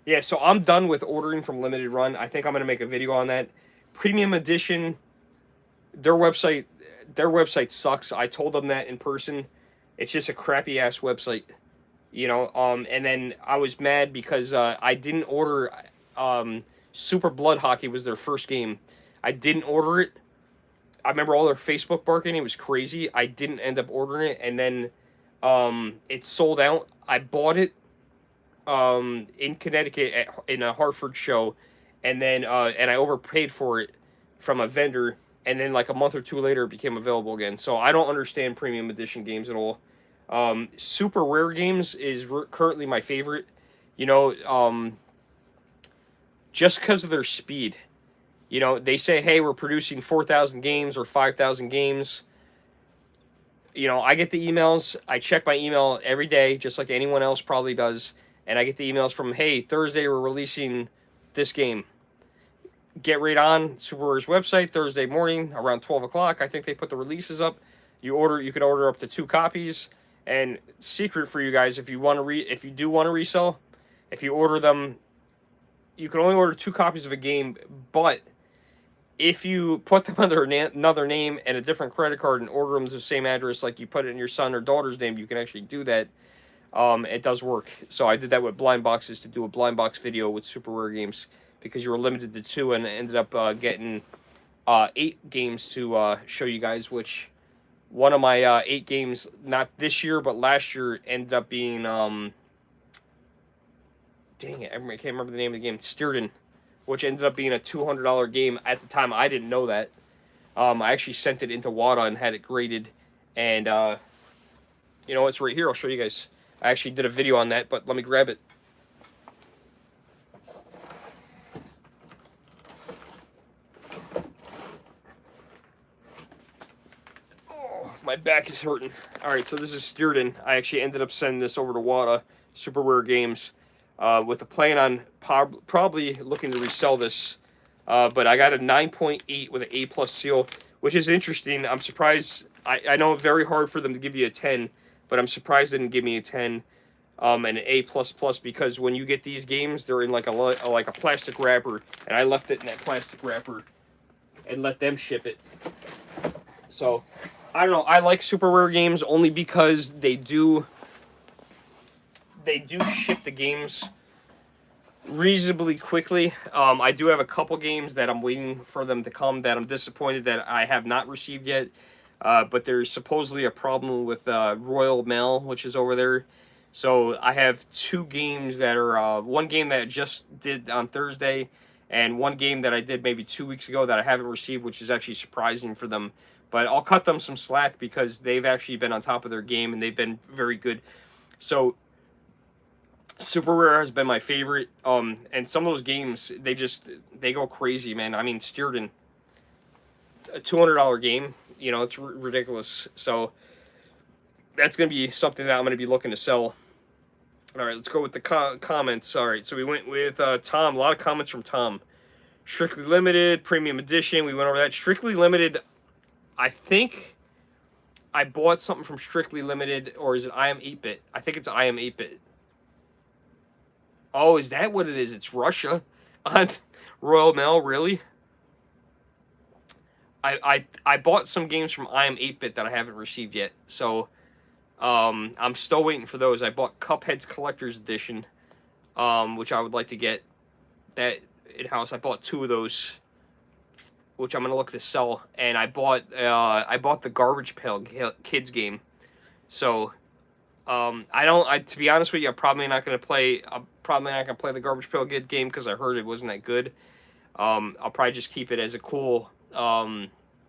Yeah, so I'm done with ordering from Limited Run. I think I'm going to make a video on that. Premium Edition, their website sucks. I told them that in person. It's just a crappy ass website, you know. And then I was mad because I didn't order. Super Blood Hockey was their first game. I didn't order it. I remember all their Facebook marketing. It was crazy. I didn't end up ordering it, and then it sold out. I bought it in Connecticut in a Hartford show, and then and I overpaid for it from a vendor. And then like a month or two later, it became available again. So I don't understand premium edition games at all. Super rare games is currently my favorite. You know, just because of their speed. You know, they say, hey, we're producing 4,000 games or 5,000 games. You know, I get the emails. I check my email every day, just like anyone else probably does. And I get the emails from, hey, Thursday we're releasing this game. Get right on Super Rare's website Thursday morning around 12 o'clock. I think they put the releases up. You can order up to 2 copies. And secret for you guys, if you do want to resell, if you order them, you can only order 2 copies of a game. But if you put them under another name and a different credit card and order them to the same address, like you put it in your son or daughter's name, you can actually do that. It does work. So I did that with blind boxes to do a blind box video with Super Rare games, because you were limited to 2, and ended up getting 8 games to show you guys, which one of my 8 games, not this year, but last year, ended up being, dang it, I can't remember the name of the game, Stirden, which ended up being a $200 game. At the time, I didn't know that. I actually sent it into WATA and had it graded, and, you know, it's right here, I'll show you guys. I actually did a video on that, but let me grab it. My back is hurting. Alright, so this is Stirden. I actually ended up sending this over to WATA, Super Rare Games, with the plan on probably looking to resell this. But I got a 9.8 with an A+ seal, which is interesting. I'm surprised. I know it's very hard for them to give you a 10, but I'm surprised they didn't give me a 10 and an A++, because when you get these games, they're in like a plastic wrapper, and I left it in that plastic wrapper and let them ship it. So I don't know. I like Super Rare games only because they do ship the games reasonably quickly. I do have a couple games that I'm waiting for them to come that I'm disappointed that I have not received yet. But there's supposedly a problem with Royal Mail, which is over there. So I have 2 games that are one game that I just did on Thursday, and one game that I did maybe 2 weeks ago that I haven't received, which is actually surprising for them. But I'll cut them some slack because they've actually been on top of their game and they've been very good. So Super Rare has been my favorite. And some of those games they go crazy, man. I mean, Steerden, a $200 game, it's ridiculous. So that's gonna be something that I'm gonna be looking to sell. All right, let's go with the comments. All right, so we went with Tom. A lot of comments from Tom. Strictly Limited, Premium Edition. We went over that. Strictly Limited, I think I bought something from Strictly Limited, or is it I Am 8-Bit? I think it's I Am 8-Bit. Oh, is that what it is? It's Russia on Royal Mail, really? I bought some games from I Am 8-Bit that I haven't received yet, so I'm still waiting for those. I bought Cuphead's Collector's Edition, which I would like to get that in-house. I bought 2 of those, which I'm gonna look to sell, and I bought the Garbage Pail Kids game. So to be honest with you, I'm probably not gonna play the Garbage Pail Kid game because I heard it wasn't that good. I'll probably just keep it as a cool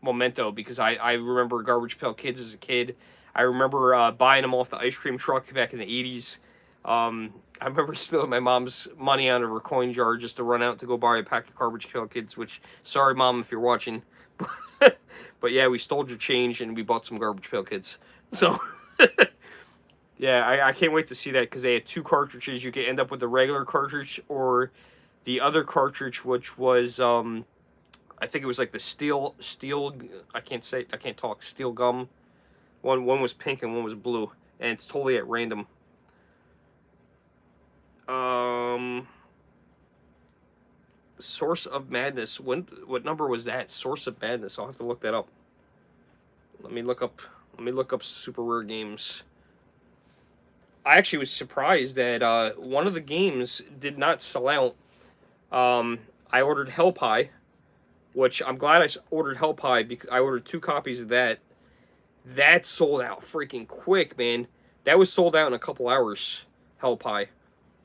memento because I remember Garbage Pail Kids as a kid. I remember buying them off the ice cream truck back in the 80s. I remember stealing my mom's money out of her coin jar just to run out to go buy a pack of Garbage Pail Kids, which, sorry, Mom, if you're watching. But yeah, we stole your change and we bought some Garbage Pail Kids. So, yeah, I can't wait to see that because they had 2 cartridges. You could end up with the regular cartridge or the other cartridge, which was, I think it was like the steel, I can't talk, steel gum. One was pink and one was blue, and it's totally at random. Source of Madness. What number was that? Source of Madness. I'll have to look that up. Let me look up Super Rare games. I actually was surprised that one of the games did not sell out. I ordered Hell Pie, which I'm glad I ordered Hell Pie because I ordered 2 copies of that. That sold out freaking quick, man. That was sold out in a couple hours, Hell Pie.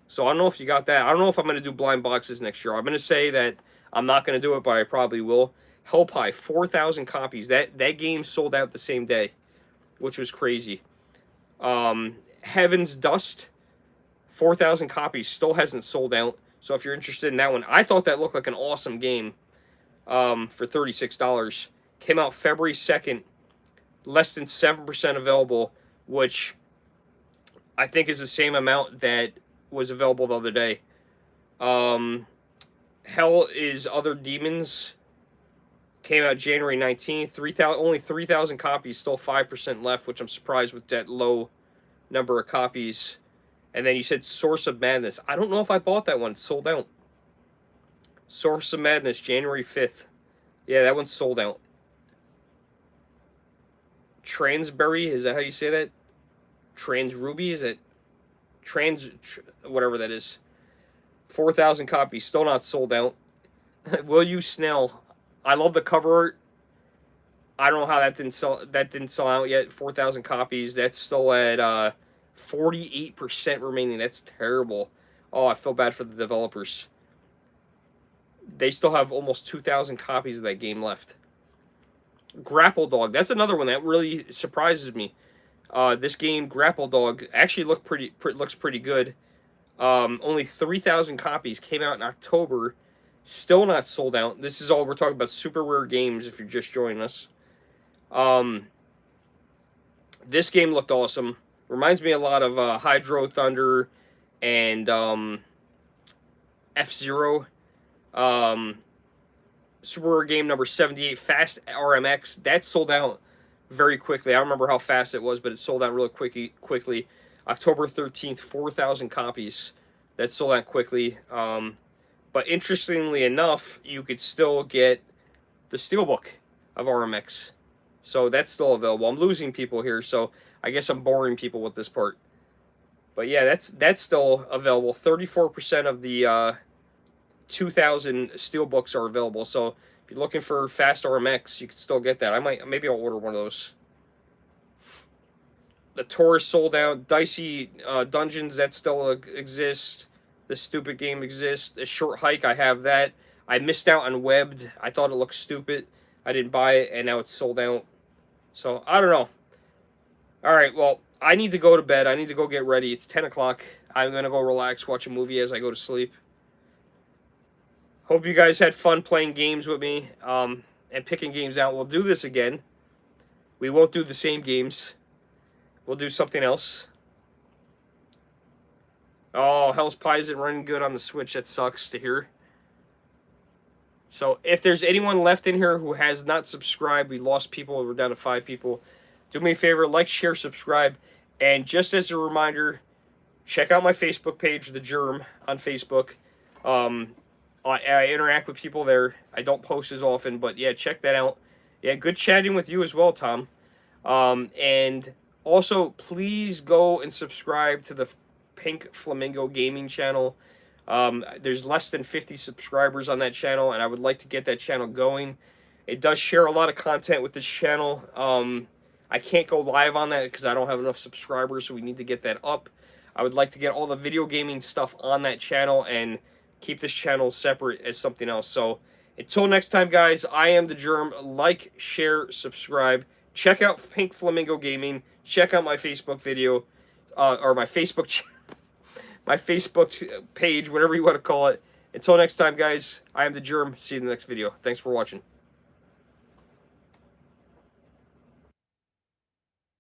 So I don't know if you got that. I don't know if I'm going to do blind boxes next year. I'm going to say that I'm not going to do it, but I probably will. Hell Pie, 4,000 copies. That game sold out the same day, which was crazy. Heaven's Dust, 4,000 copies. Still hasn't sold out. So if you're interested in that one, I thought that looked like an awesome game for $36. Came out February 2nd. Less than 7% available, which I think is the same amount that was available the other day. Hell is Other Demons came out January 19th. Only 3,000 copies, still 5% left, which I'm surprised with that low number of copies. And then you said Source of Madness. I don't know if I bought that one. It's sold out. Source of Madness, January 5th. Yeah, that one's sold out. Transberry, is that how you say that? Transruby, is it? Whatever that is. 4,000 copies, still not sold out. Will You Snell? I love the cover art. I don't know how that didn't sell out yet. 4,000 copies. That's still at 48% remaining. That's terrible. Oh, I feel bad for the developers. They still have almost 2,000 copies of that game left. Grapple Dog. That's another one that really surprises me. This game, Grapple Dog, actually looks pretty good. Only 3,000 copies. Came out in October. Still not sold out. This is all we're talking about. Super Rare games if you're just joining us. This game looked awesome. Reminds me a lot of Hydro Thunder and F-Zero. Super Rare game number 78, Fast RMX. That sold out very quickly. I don't remember how fast it was, but it sold out really quickly. October 13th, 4,000 copies. That sold out quickly. But interestingly enough, you could still get the Steelbook of RMX. So that's still available. I'm losing people here, so I guess I'm boring people with this part. But yeah, that's still available. 34% of the 2000 Steelbooks are available. So if you're looking for Fast RMX, you can still get that. Maybe I'll order one of those. The Taurus sold out. Dicey Dungeons, that still exists. The stupid game exists. The Short Hike, I have that. I missed out on Webbed. I thought it looked stupid. I didn't buy it, and now it's sold out. So, I don't know. Alright, well, I need to go to bed. I need to go get ready. It's 10 o'clock. I'm going to go relax, watch a movie as I go to sleep. Hope you guys had fun playing games with me and picking games out. We'll do this again. We won't do the same games. We'll do something else. Oh, Hell's Pie isn't running good on the Switch. That sucks to hear. So, if there's anyone left in here who has not subscribed, we lost people. We're down to 5 people. Do me a favor, like, share, subscribe. And just as a reminder, check out my Facebook page, The Germ, on Facebook. I interact with people there. I don't post as often, but yeah, check that out. Yeah, good chatting with you as well, Tom. And also, please go and subscribe to the Pink Flamingo Gaming channel. There's less than 50 subscribers on that channel, and I would like to get that channel going. It does share a lot of content with this channel. I can't go live on that because I don't have enough subscribers, so we need to get that up. I would like to get all the video gaming stuff on that channel and keep this channel separate as something else. So, until next time, guys, I am The Germ. Like, share, subscribe. Check out Pink Flamingo Gaming. Check out my Facebook video, or my Facebook my Facebook page, whatever you want to call it. Until next time, guys, I am The Germ. See you in the next video. Thanks for watching.